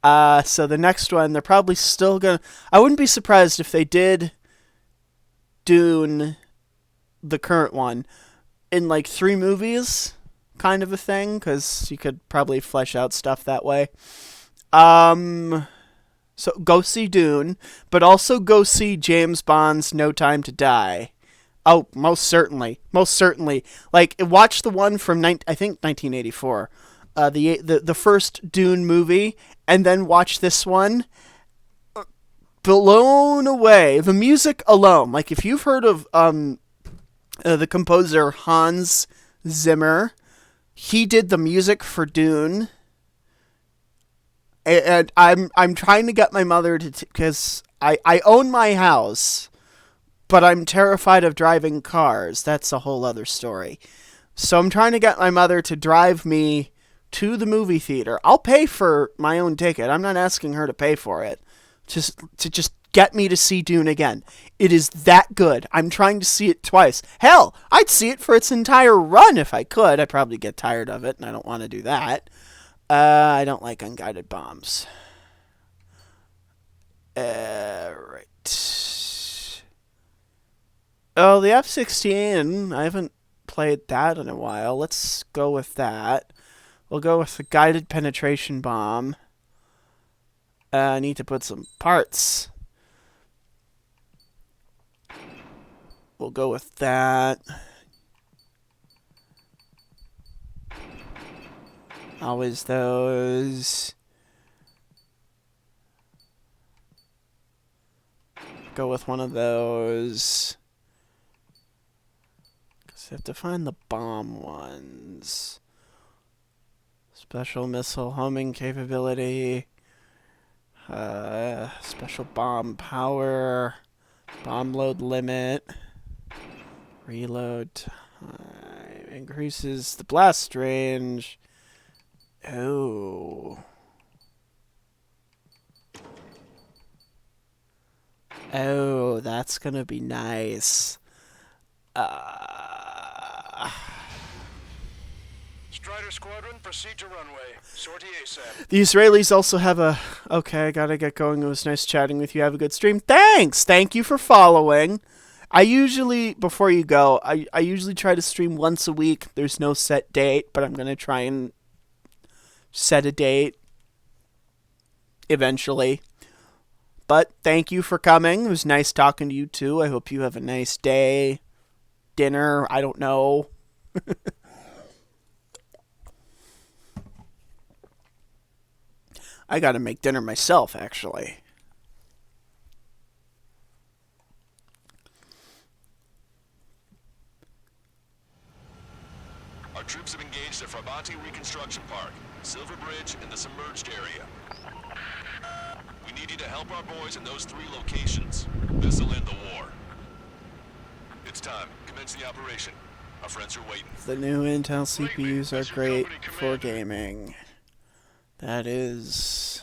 So the next one, they're probably still gonna... I wouldn't be surprised if they did Dune, the current one, in like 3 movies, kind of a thing, because you could probably flesh out stuff that way. So go see Dune, but also go see James Bond's No Time to Die. Oh, most certainly. Like, watch the one from I think 1984, the first Dune movie, and then watch this one. Blown away. The music alone, like if you've heard of the composer Hans Zimmer, he did the music for Dune. And I'm trying to get my mother to, because I own my house, but I'm terrified of driving cars. That's a whole other story. So I'm trying to get my mother to drive me to the movie theater. I'll pay for my own ticket. I'm not asking her to pay for it. Just get me to see Dune again. It is that good. I'm trying to see it twice. Hell, I'd see it for its entire run if I could. I'd probably get tired of it, and I don't want to do that. I don't like unguided bombs. Right. Oh, the F-16. I haven't played that in a while. Let's go with that. We'll go with the guided penetration bomb. I need to put some parts. We'll go with that. Always those. Go with one of those. Because I have to find the bomb ones. Special missile homing capability. Special bomb power. Bomb load limit. Reload time. Increases the blast range. Oh. Oh, that's gonna be nice. Strider Squadron, proceed to runway. Sortie ASAP. The Israelis also have a... Okay, I gotta get going. It was nice chatting with you. Have a good stream. Thanks! Thank you for following. I usually, before you go, I usually try to stream once a week. There's no set date, but I'm gonna try and set a date eventually. But thank you for coming. It was nice talking to you too. I hope you have a nice day, dinner, I don't know. I gotta make dinner myself, actually. Our troops have engaged the Farbanti Reconstruction Park, Silver Bridge, and the submerged area. We need you to help our boys in those 3 locations. This'll end the war. It's time. Commence the operation. Our friends are waiting. The new Intel CPUs are great for gaming. That is...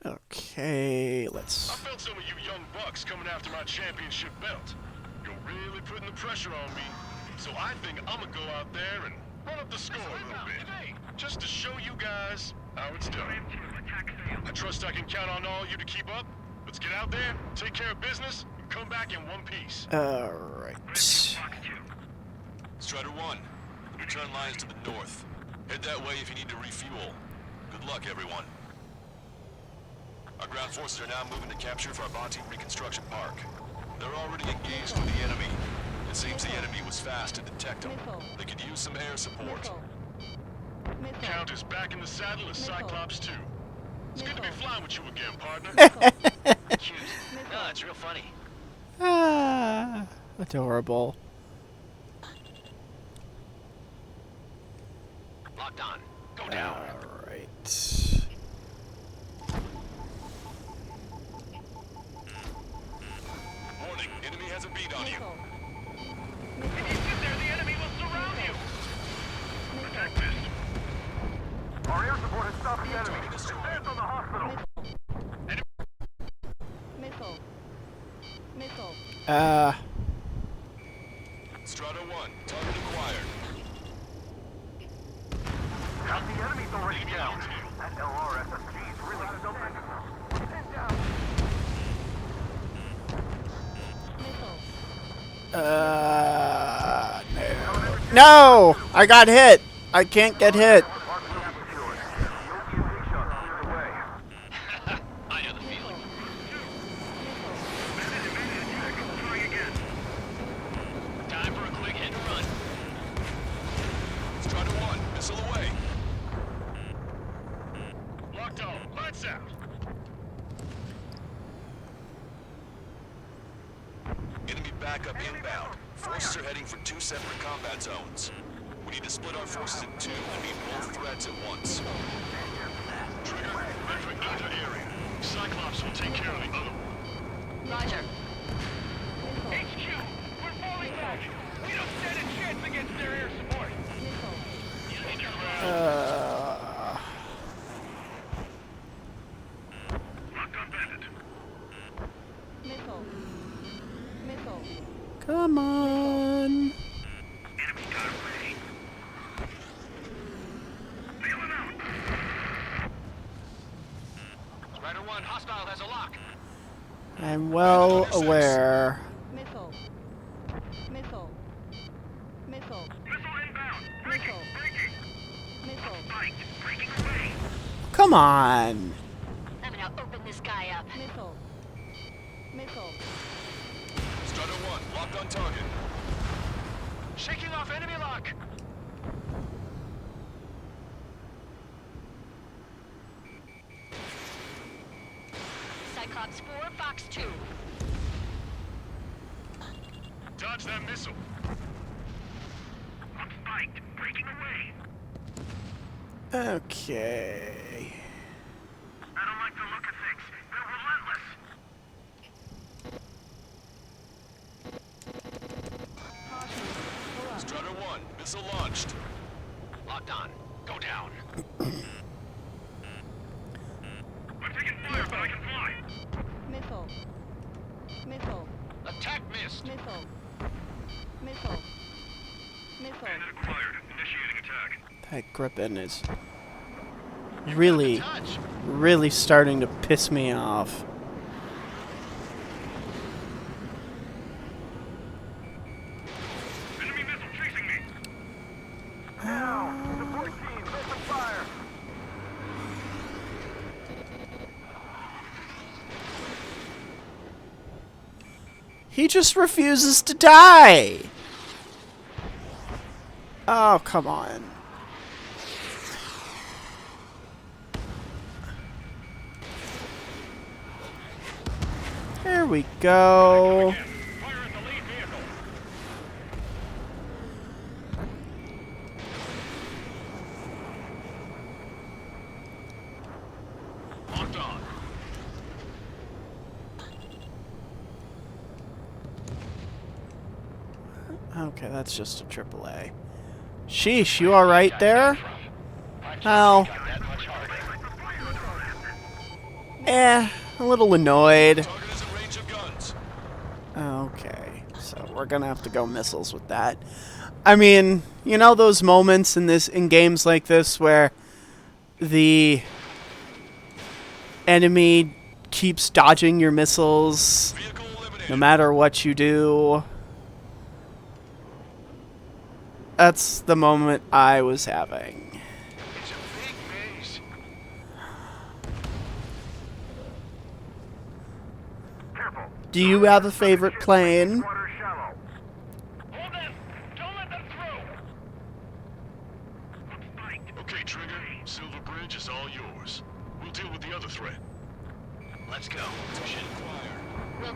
Okay, let's... I felt some of you young bucks coming after my championship belt. You're really putting the pressure on me. So I think I'm gonna go out there and run up the score a little bit. Just to show you guys how it's done. I trust I can count on all you to keep up. Let's get out there, take care of business, and come back in one piece. Alright. Strider 1, the return line's to the north. Head that way if you need to refuel. Good luck, everyone. Our ground forces are now moving to capture Farbanti Reconstruction Park. They're already engaged with the enemy. It seems the enemy was fast to detect them. They could use some air support. Count is back in the saddle as Cyclops 2. It's good to be flying with you again, partner. Cute. No, it's real funny. Ah, adorable. Locked on. Go down. Alright. Warning, enemy has a beat on you. If you sit there, the enemy will surround you. Protect this. Our air support has stopped the enemy. Advance on the hospital. Missile. Missile. Strider 1, target acquired. The enemy's already down. That LRSSG is really something. No! I got hit! I can't get hit. I know the feeling. Time for a quick hit and run. Strider 1, missile away. Locked on. Lights out. Enemy backup inbound. Forces are heading for 2 separate combat zones. We need to split our forces in 2 and meet both threats at once. Trigger, enter either area. Cyclops will take care of the other one. Roger. HQ, we're falling back. We don't stand a chance against their air support. Use your ground. Locked on bandit. Missile. Missile. Come on. Enemy got away. Bail him out. Strider 1, hostile has a lock. I'm well aware. Missile. Missile. Missile. Missile inbound. Breaking. Missile. Breaking. Missile. Spike. Breaking away. Come on. I'm gonna open this guy up. Missile. Missile. Strider 1, locked on target. Shaking off enemy lock. Cyclops 4, Fox 2. Dodge that missile. I'm spiked. Breaking away. Okay. I don't like the look of things. They're relentless. Caution. Pull up. Strider 1, missile launched. Locked on. Go down. I'm taking fire, but I can fly. Missile. Missile. Attack missed. Missile. Missile. Missile. Bandit acquired. Initiating attack. That Griffin is really, Touch. really starting to piss me off. Enemy missile chasing me. Now, support team, missile fire. He just refuses to die. Oh, come on. There we go. Fire at the lead vehicle. Locked on. Okay, that's just a AAA. Sheesh, you alright there? Well, That much harder. a little annoyed. Target is in range of guns. Okay, so we're gonna have to go missiles with that. I mean, you know those moments in games like this where the enemy keeps dodging your missiles Vehicle eliminated. no matter what you do? That's the moment I was having. It's a big base. Careful. Do you have a favorite plane? Water shallow. Hold them. Don't let them through. I'm spiked. Okay, Trigger. Silver Bridge is all yours. We'll deal with the other threat. Let's go. Mission acquired.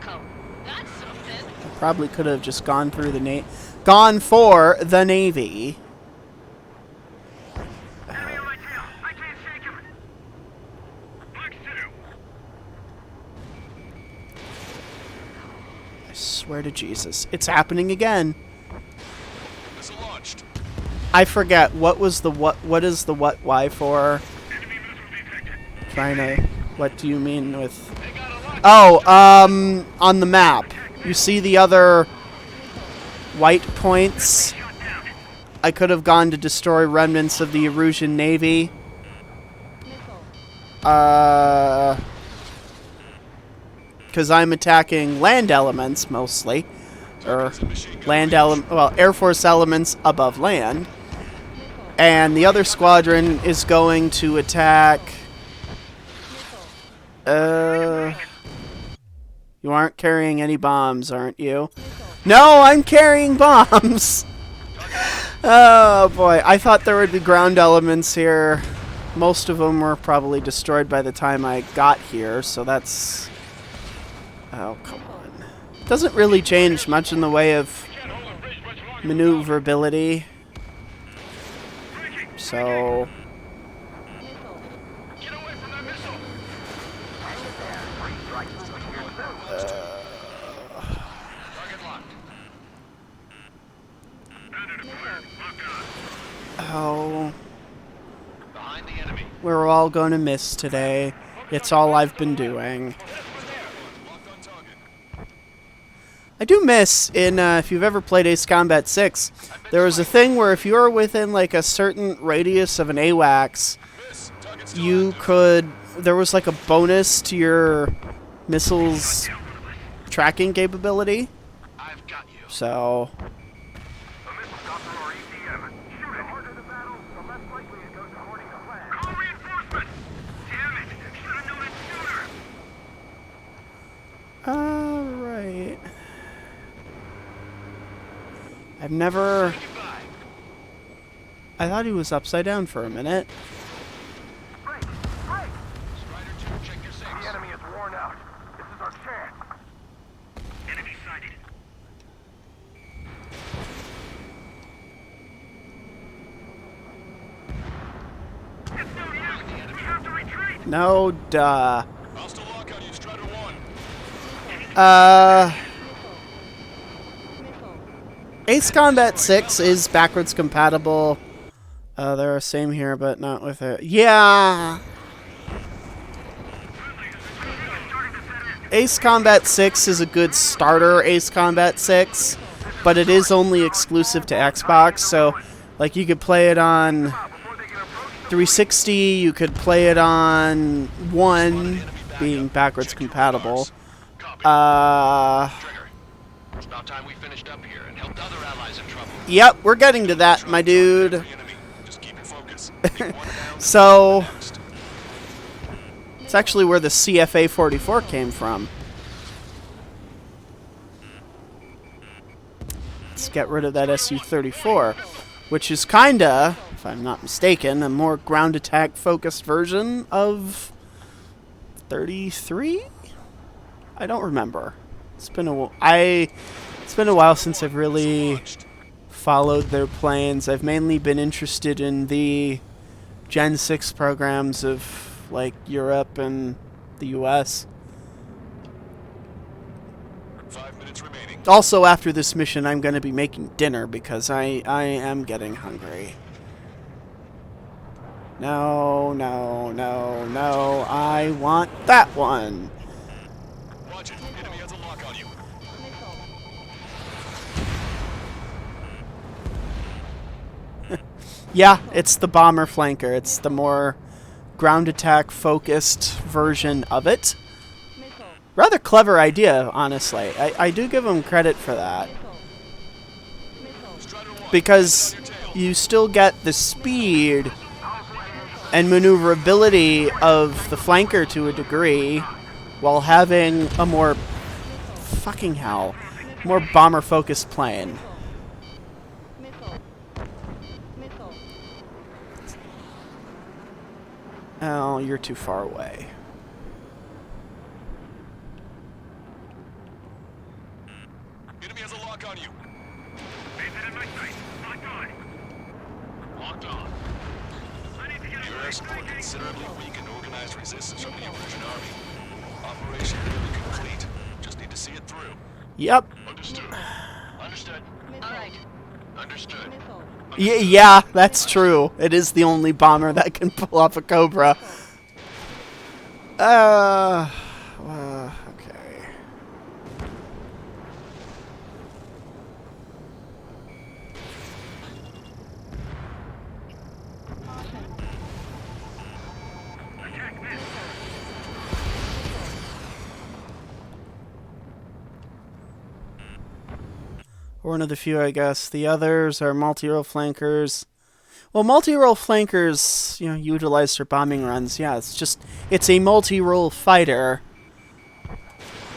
Wilco. That's something. Probably could have just gone through the gone for the Navy. Enemy on my tail. I can't shake him. Fox 2. I swear to Jesus, it's happening again. Missile launched. I forget what is the what Y for? Enemy missile detected. Trying to what do you mean with Oh, on the map. You see the other white points? I could have gone to destroy remnants of the Erusian Navy. Because I'm attacking land elements mostly. or Air Force elements above land. And the other squadron is going to attack... You aren't carrying any bombs, aren't you? No, I'm carrying bombs! Oh boy, I thought there would be ground elements here. Most of them were probably destroyed by the time I got here, so that's... Oh, come on. Doesn't really change much in the way of maneuverability. So... Oh... We're all going to miss today. It's all I've been doing. I do miss, if you've ever played Ace Combat 6, there was a thing where if you were within like a certain radius of an AWACS, you could, there was like a bonus to your missile's tracking capability. So... Alright. I've never... I thought he was upside down for a minute. The enemy is worn out. This is our chance. Enemy sighted. It's no use. We have to retreat. No, duh. Hostile lock on you, Strider 1. Ace Combat 6 is backwards compatible. They're the same here, but not with it. Yeah! Ace Combat 6 is a good starter Ace Combat 6, but it is only exclusive to Xbox, so like you could play it on 360, you could play it on One, being backwards compatible. It's about time we finished up here and helped other allies in trouble. Yep, we're getting to that, my dude. So, it's actually where the CFA-44 came from. Let's get rid of that Su-34, which is kinda, if I'm not mistaken, a more ground attack focused version of 33? I don't remember. It's been a while since I've really followed their planes. I've mainly been interested in the Gen 6 programs of like Europe and the US. 5 minutes remaining. Also, after this mission, I'm going to be making dinner because I am getting hungry. No, no, no, no. I want that one. Watch it. Enemy has a lock on you. Yeah, it's the bomber flanker. It's the more ground attack focused version of it. Rather clever idea, honestly. I do give them credit for that. Because you still get the speed and maneuverability of the flanker to a degree while having a more more bomber focused plane. Oh, you're too far away. Enemy has a lock on you. Locked on. Your air support considerably weakened organized resistance from the Emergent Army. Operation nearly complete. Just need to see it through. Yep. Understood. Understood. All right. Understood. Yeah, that's true. It is the only bomber that can pull off a Cobra. Okay. One of the few, I guess. The others are multi-role flankers. Well, multi-role flankers, you know, utilize for bombing runs. Yeah, it's a multi-role fighter.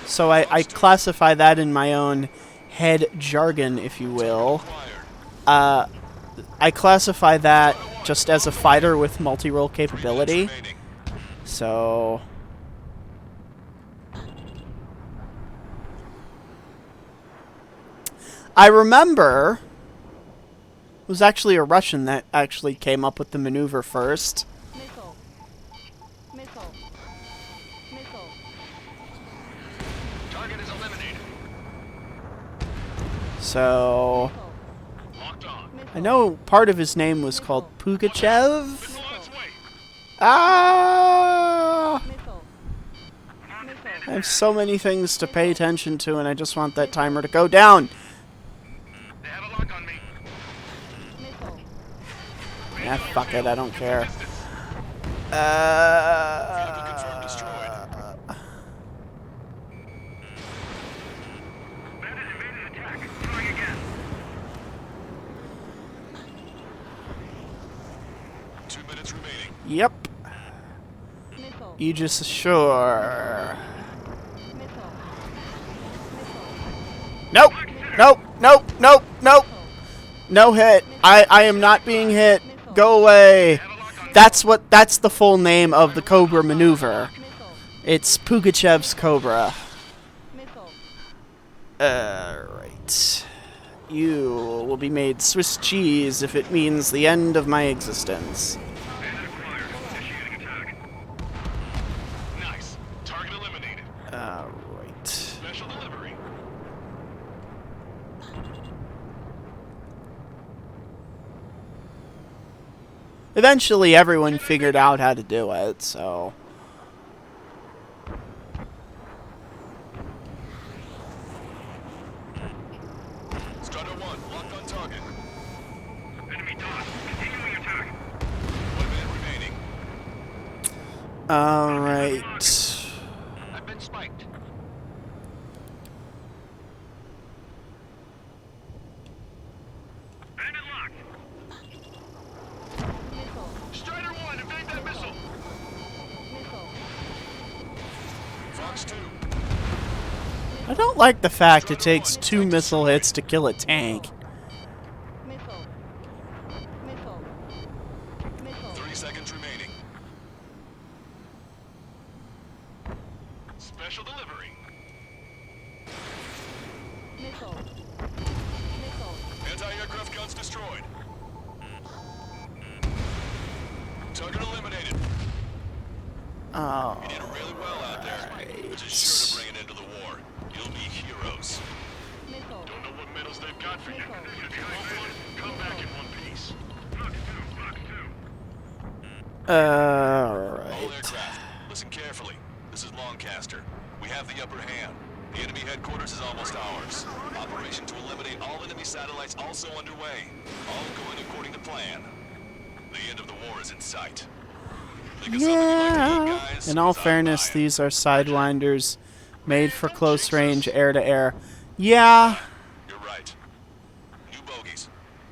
So I classify that in my own head jargon, if you will. I classify that just as a fighter with multi-role capability. So... I remember it was actually a Russian that actually came up with the maneuver first. Missile. Missile. Missile. Target is eliminated. So Locked on. I know part of his name was called Pugachev. Missile on its way. Ah! Missile. Missile. I have so many things to pay attention to, and I just want that timer to go down. They have a lock on me. Missile. Yeah, fuck it, I don't care. Vehicle confirmed destroyed. Bandit invaded attack. Trying again. 2 minutes remaining. Yep. Missile. Aegis Ashore. Missile. Nope. Nope. Nope. Nope. Nope. No hit. I am not being hit. Go away. That's the full name of the Cobra maneuver. Missile. It's Pugachev's Cobra. Missile. Alright. You will be made Swiss cheese if it means the end of my existence. Bandit acquired. Initiating attack. Nice. Target eliminated. Alright. Special delivery. Eventually everyone figured out how to do it, so... Strider 1, locked on target. Enemy dot. Continuing attack. 1 minute remaining. Alright. I've been spiked. Bandit locked. Missile. Strider 1, evade that missile. Missile. Fox 2. I don't like the fact it takes 2 missile hits to kill a tank. Missile. Missile. Missile. 30 seconds remaining. Special delivery. Missile. Missile. Anti-aircraft guns destroyed. Target eliminated. Oh. You did really well out there, which is sure to bring an end to the war. You'll be heroes. Missile. Don't know what medals they've got for you. Missile. If you want one, come back in one piece. Fox 2. All Alright. aircraft, listen carefully. This is Lancaster. We have the upper hand. The enemy headquarters is almost ours. Operation to eliminate all enemy satellites also underway. All going according to plan. The end of the war is in sight. Think of something you'd like to eat, Yeah. guys? In all 'Cause I'm fairness, buying. these are Sidewinders made for close range air-to-air. Yeah, You're right. New bogies.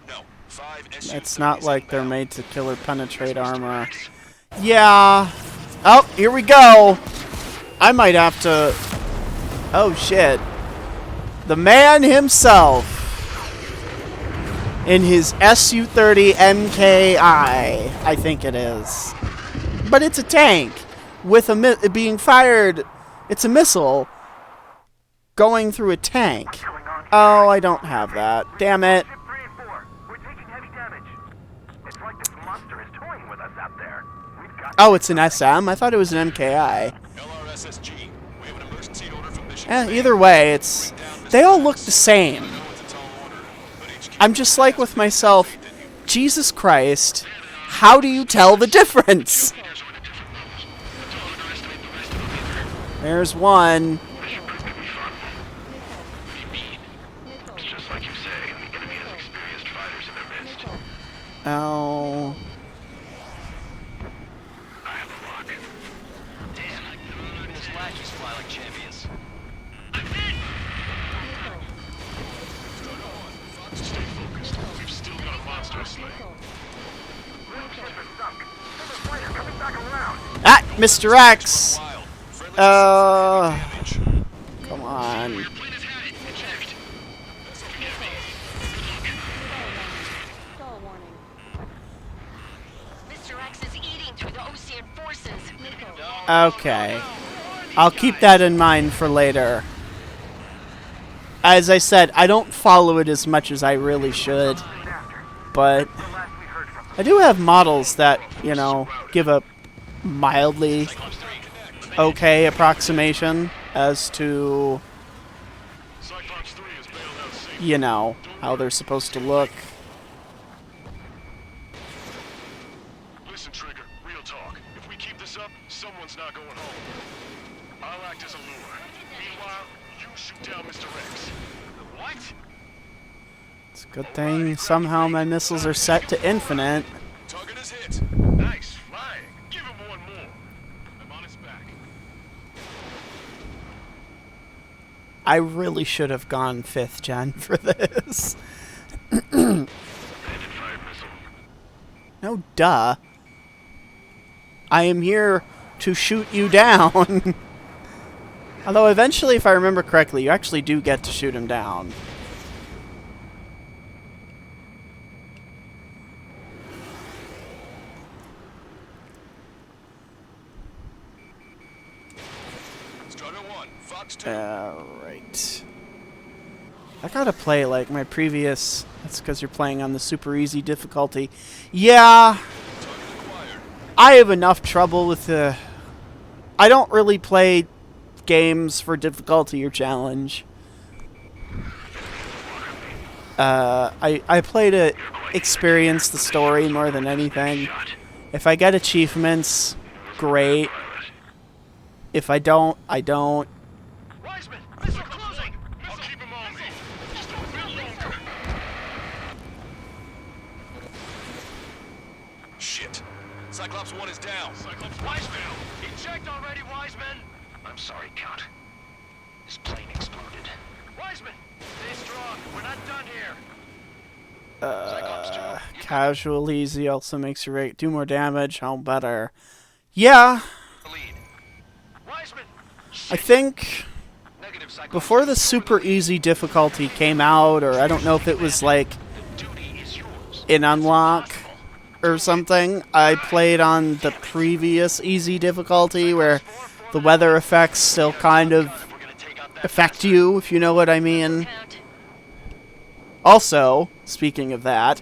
No, 5 SU-30s it's not like they're inbound. made to kill or penetrate armor. Yeah. Oh, here we go. I might have to... Oh, shit. The man himself. In his Su-30 MKI, I think it is. But it's a tank with a being fired. It's a missile going through a tank. Oh, I don't have that. Damn it. Ship 3 and 4. We're taking heavy damage. It's like this monster is toying with us out there. We've got Oh, it's an SM? I thought it was an MKI. LRSSG. We have an emergency order from Mission Either way, it's... They all look the same. I know it's a tall order, but HQ I'm just like with myself, Jesus Christ, how do you tell the difference? There's one. It's just like you say. The enemy has experienced fighters in their midst. Oh. I have a lock. Damn, even his lackeys fly like champions. Ah, Mr. X! Come on. Stall warning. Mr. X is eating through the Osean forces. Okay. I'll keep that in mind for later. As I said, I don't follow it as much as I really should. But I do have models that, you know, give a mildly okay approximation as to, you know, how they're supposed to look. Listen, Trigger, real talk. If we keep this up, someone's not going home. I'll act as a lure. Meanwhile, you shoot down Mr. X. What? It's a good thing somehow my missiles are set to infinite. Target is hit. Nice flying. Give him one more. I'm on his back. I really should have gone 5th gen for this. Bandit fired missile. No, duh. I am here to shoot you down. Although eventually, if I remember correctly, you actually do get to shoot him down. Strider 1, Fox 2. Alright. I gotta play like my previous... That's because you're playing on the super easy difficulty. Yeah, I have enough trouble with the... I don't really play games for difficulty or challenge. I play to experience the story more than anything. If I get achievements, great. If I don't, I don't. Wiseman, missile closing. I'll keep him on me. Just a bit longer. Shit. Cyclops 1 is down. Cyclops Wiseman. Eject already, Wiseman. I'm sorry, Count. His plane exploded. Wiseman, stay strong. We're not done here. Casual easy also makes your rate do more damage. How better? Yeah. Wiseman. I think Negative Cyclops. before the super easy difficulty came out, or I don't know if it was like Duty is yours. an unlock or something, I played on the previous easy difficulty where the weather effects still kind of affect you, if you know what I mean. Also, speaking of that,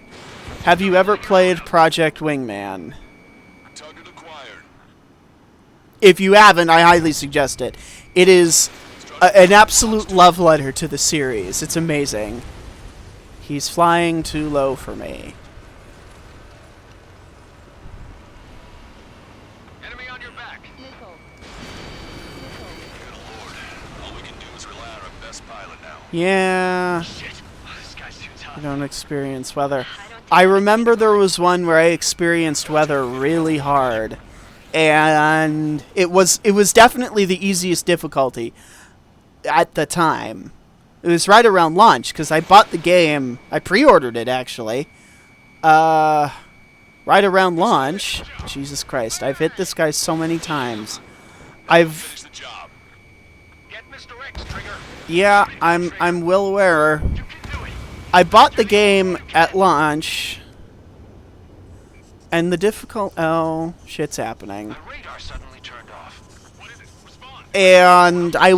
have you ever played Project Wingman? Target acquired. If you haven't, I highly suggest it. It is an absolute love letter to the series. It's amazing. He's flying too low for me. Enemy on your back. Missile. Good lord. All we can do is rely on our best pilot now. Yeah, Shit. This guy's too tough. I don't experience weather. I remember there was one where I experienced weather really hard. And it was definitely the easiest difficulty at the time. It was right around launch, because I bought the game. I pre-ordered it, actually. Right around launch. Jesus Christ, I've hit this guy so many times. Finish the job. Get Mr. X, Trigger. Yeah, I'm well aware. You can do it. I bought the game at launch. And the oh, shit's happening. My radar suddenly turned off. What is it? Respond. And I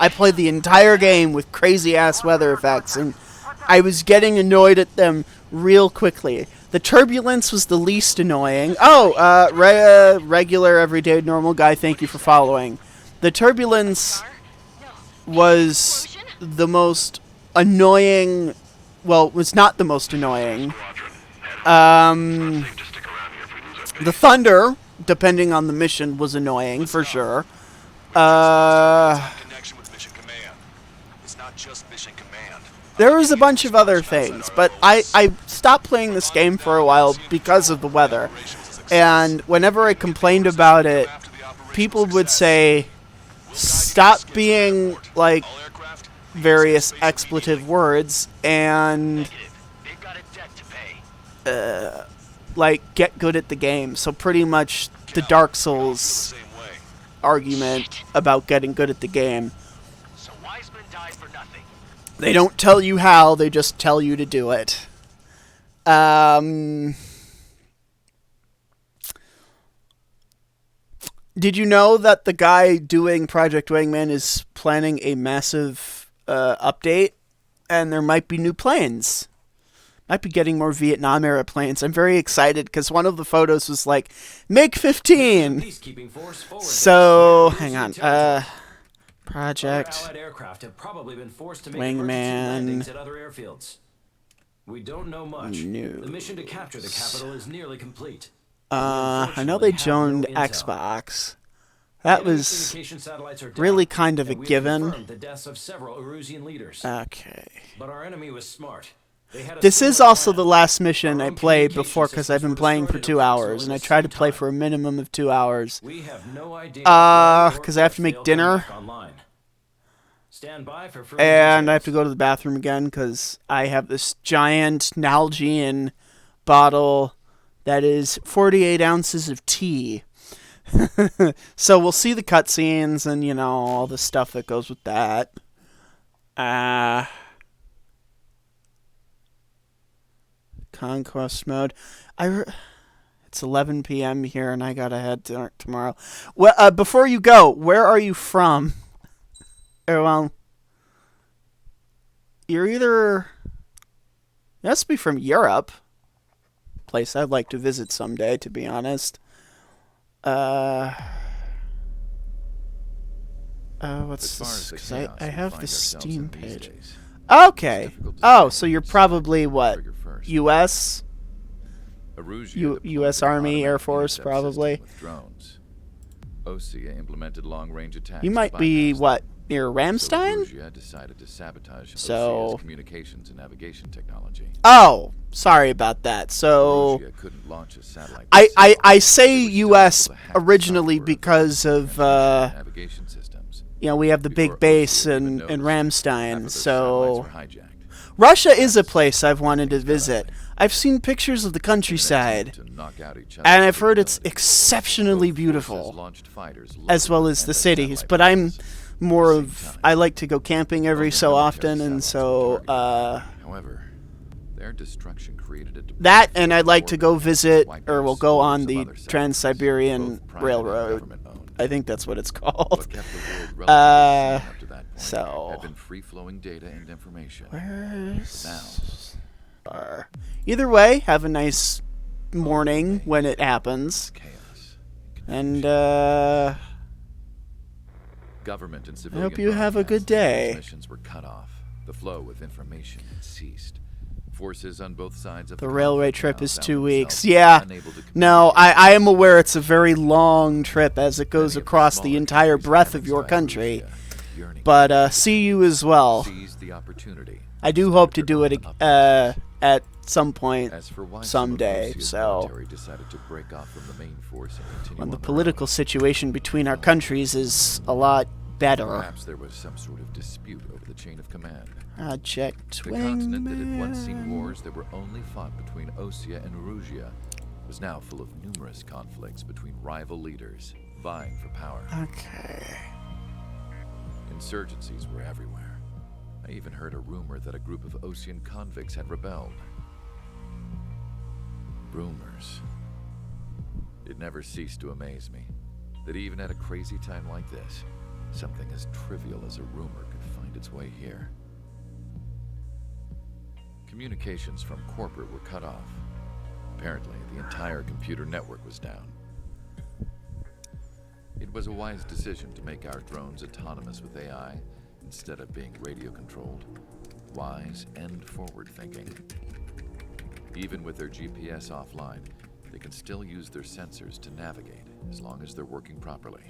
played the entire game with crazy ass weather effects, and I was getting annoyed at them real quickly. The turbulence was the least annoying. Oh, regular, everyday, normal guy, thank you for following. The turbulence was the most annoying. Well, was not the most annoying. The thunder, depending on the mission, was annoying for sure. Connection with Mission Command. It's not just Mission Command. There was a bunch of other things, but I stopped playing this game for a while because of the weather. And whenever I complained about it, people would say, stop being, like, various expletive words, and They've got a debt to pay. like get good at the game. So pretty much the Dark Souls argument about getting good at the game. So Wiseman died for nothing. They don't tell you how, they just tell you to do it. Did you know that the guy doing Project Wingman is planning a massive update? And there might be new planes. Might be getting more Vietnam-era planes. I'm very excited because one of the photos was like, MiG-15! So, hang on. Project Allied aircraft have probably been forced to make Wingman. landings at other airfields. We don't know much. No. The mission to capture the capital is nearly complete. I know they joined Xbox. That was really kind of a given. The deaths of several Erusian leaders. Okay. But our enemy was smart. This is also the last mission I played before because I've been playing for 2 hours, and I try to play for a minimum of 2 hours. We have no idea because I have to make dinner. Stand by for And I have to go to the bathroom again because I have this giant Nalgene bottle that is 48 ounces of tea. So we'll see the cutscenes and, you know, all the stuff that goes with that. Conquest mode. It's 11 p.m. here, and I gotta head to tomorrow. Well, before you go, where are you from? Well, you're either... You must be from Europe. Place I'd like to visit someday, to be honest. What's this? 'Cause I have the Steam page. Okay. Oh, so you're probably, what, U.S.? U.S. Army, Air Force, probably. Osea implemented long-range attacks. You might be, what, near Ramstein? So decided to sabotage So... communications and navigation technology. Oh, sorry about that. So... couldn't launch a satellite. I say U.S. originally because of, navigation systems. You know, we have the big base in Ramstein, so... Russia is a place I've wanted to visit. I've seen pictures of the countryside, and I've heard it's exceptionally beautiful, as well as the cities, but I'm more of... I like to go camping every so often, and so... However, their destruction created that, and I'd like to go visit, or we'll go on the Trans-Siberian Railroad. I think that's what it's called. So... had been free-flowing data and information. Where's... Now... Either way, have a nice morning when it happens. And, Government and I civilian hope you have a good day. Missions were cut off. The flow of information had ceased. Forces on both sides of the railway trip is 2 weeks. Yeah. No, I am aware it's a very long trip as it goes across the entire breadth of your country. But, see you as well. I do hope to do it at some point someday, so when the political situation between our countries is a lot better. Perhaps there was some sort of dispute over the chain of command. Project The continent that had once seen wars that were only fought between Osea and Erusia was now full of numerous conflicts between rival leaders vying for power. Okay. Insurgencies were everywhere. I even heard a rumor that a group of Osean convicts had rebelled. Rumors. It never ceased to amaze me that even at a crazy time like this, something as trivial as a rumor could find its way here. Communications from corporate were cut off. Apparently, the entire computer network was down. It was a wise decision to make our drones autonomous with AI instead of being radio-controlled. Wise and forward-thinking. Even with their GPS offline, they can still use their sensors to navigate as long as they're working properly.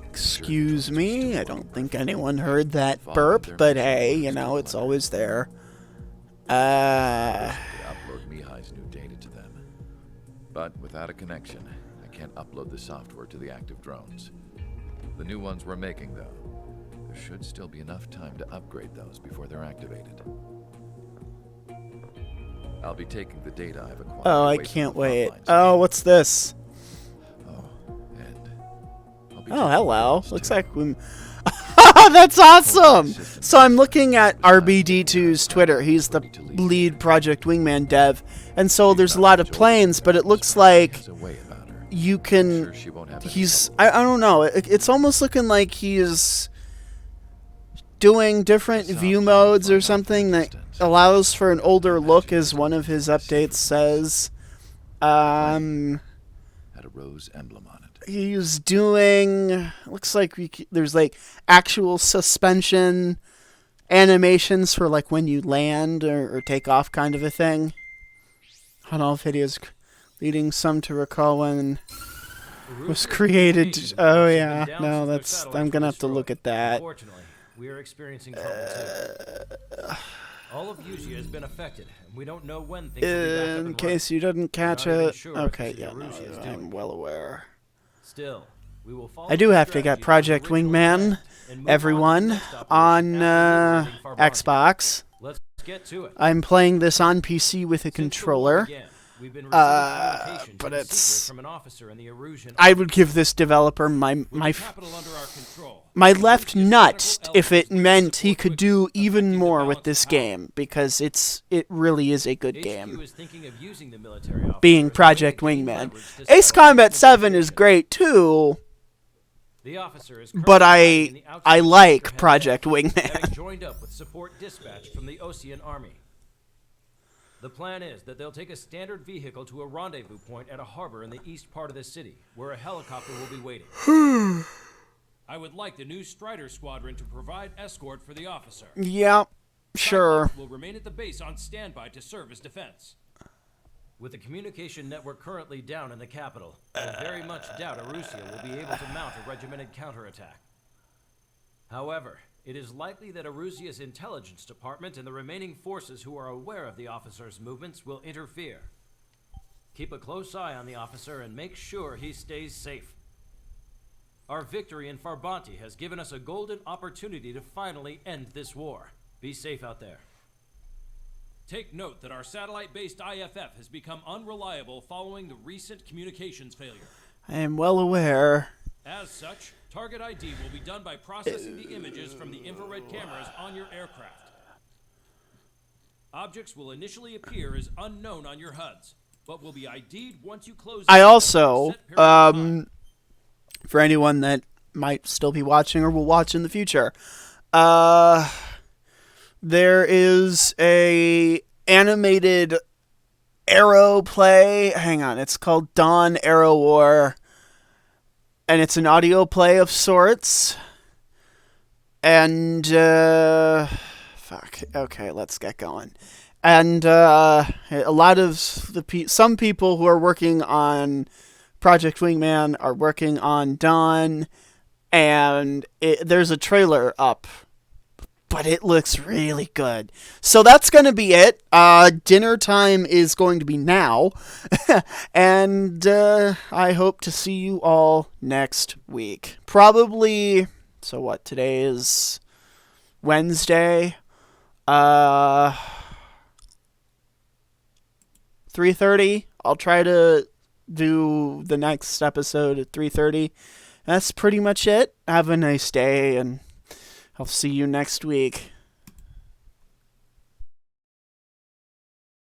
Excuse me, I don't think anyone heard that burp, but hey, you know, it's always there. Upload Mihai's new data to them. But without a connection, I can't upload the software to the active drones. The new ones we're making, though, there should still be enough time to upgrade those before they're activated. I'll be taking the data I've acquired. Oh, I away from can't the front wait. lines Oh, again. what's this? And I'll be Oh, taking hello. yours, Looks too. like we... That's awesome! So I'm looking at RBD2's Twitter. He's the lead Project Wingman dev. And so there's a lot of planes, but it looks like There's a way about her. you I'm can... sure she won't have any He's... trouble. I don't know. It's almost looking like he's doing different view modes or something that allows for an older look, as one of his updates says. Had a rose emblem on it. He's doing... Looks like there's like actual suspension animations for like when you land or take off kind of a thing. On all videos, leading some to recall when was created. Oh yeah, no, that's... I'm gonna have to look at that. Unfortunately, we are experiencing trouble too. All of Usia has been affected, and we don't know when things will be back up and In running. case you didn't catch We're not even it. sure if Okay, the yeah, no, Erusia is I'm doing. well aware. Still, we will follow I do the have to get strategy Project of the original Wingman, plan and move on to the everyone, next operation on after liberating Farbanti. Xbox. Let's get to it. I'm playing this on PC with a Since the war controller. began, we've been receiving communications but in it's... secret from an officer in the Erusian I would give this developer my Capital under our control. my left nut if it meant he could do even more with this game, because it really is a good HQ game. is thinking of using the military officer Being as a Project way to gain Wingman. leverage to Ace settle Combat the 7 is situation. great too, The officer is but currently hiding in the I outskirts like of Project having Wingman. joined up with support dispatch from the Osean Army. The plan is that they'll take a standard vehicle to a rendezvous point at a harbor in the east part of the city, where a helicopter will be waiting. I would like the new Strider Squadron to provide escort for the officer. Yeah, sure. Cyclops will remain at the base on standby to serve as defense. With the communication network currently down in the capital, I very much doubt Erusia will be able to mount a regimented counterattack. However, it is likely that Erusia's intelligence department and the remaining forces who are aware of the officer's movements will interfere. Keep a close eye on the officer and make sure he stays safe. Our victory in Farbanti has given us a golden opportunity to finally end this war. Be safe out there. Take note that our satellite-based IFF has become unreliable following the recent communications failure. I am well aware. As such, target ID will be done by processing the images from the infrared cameras on your aircraft. Objects will initially appear as unknown on your HUDs, but will be ID'd once you close. I in also, for a set period of time. for anyone that might still be watching or will watch in the future, there is a animated Arrow play. Hang on, it's called Dawn Arrow War, and it's an audio play of sorts. And fuck. Okay, let's get going. And a lot of some people who are working on Project Wingman are working on Dawn, and there's a trailer up, but it looks really good. So that's going to be it. Dinner time is going to be now, and I hope to see you all next week. Probably, so what, today is Wednesday, 3:30. I'll try to do the next episode at 3:30. That's pretty much it. Have a nice day, and I'll see you next week.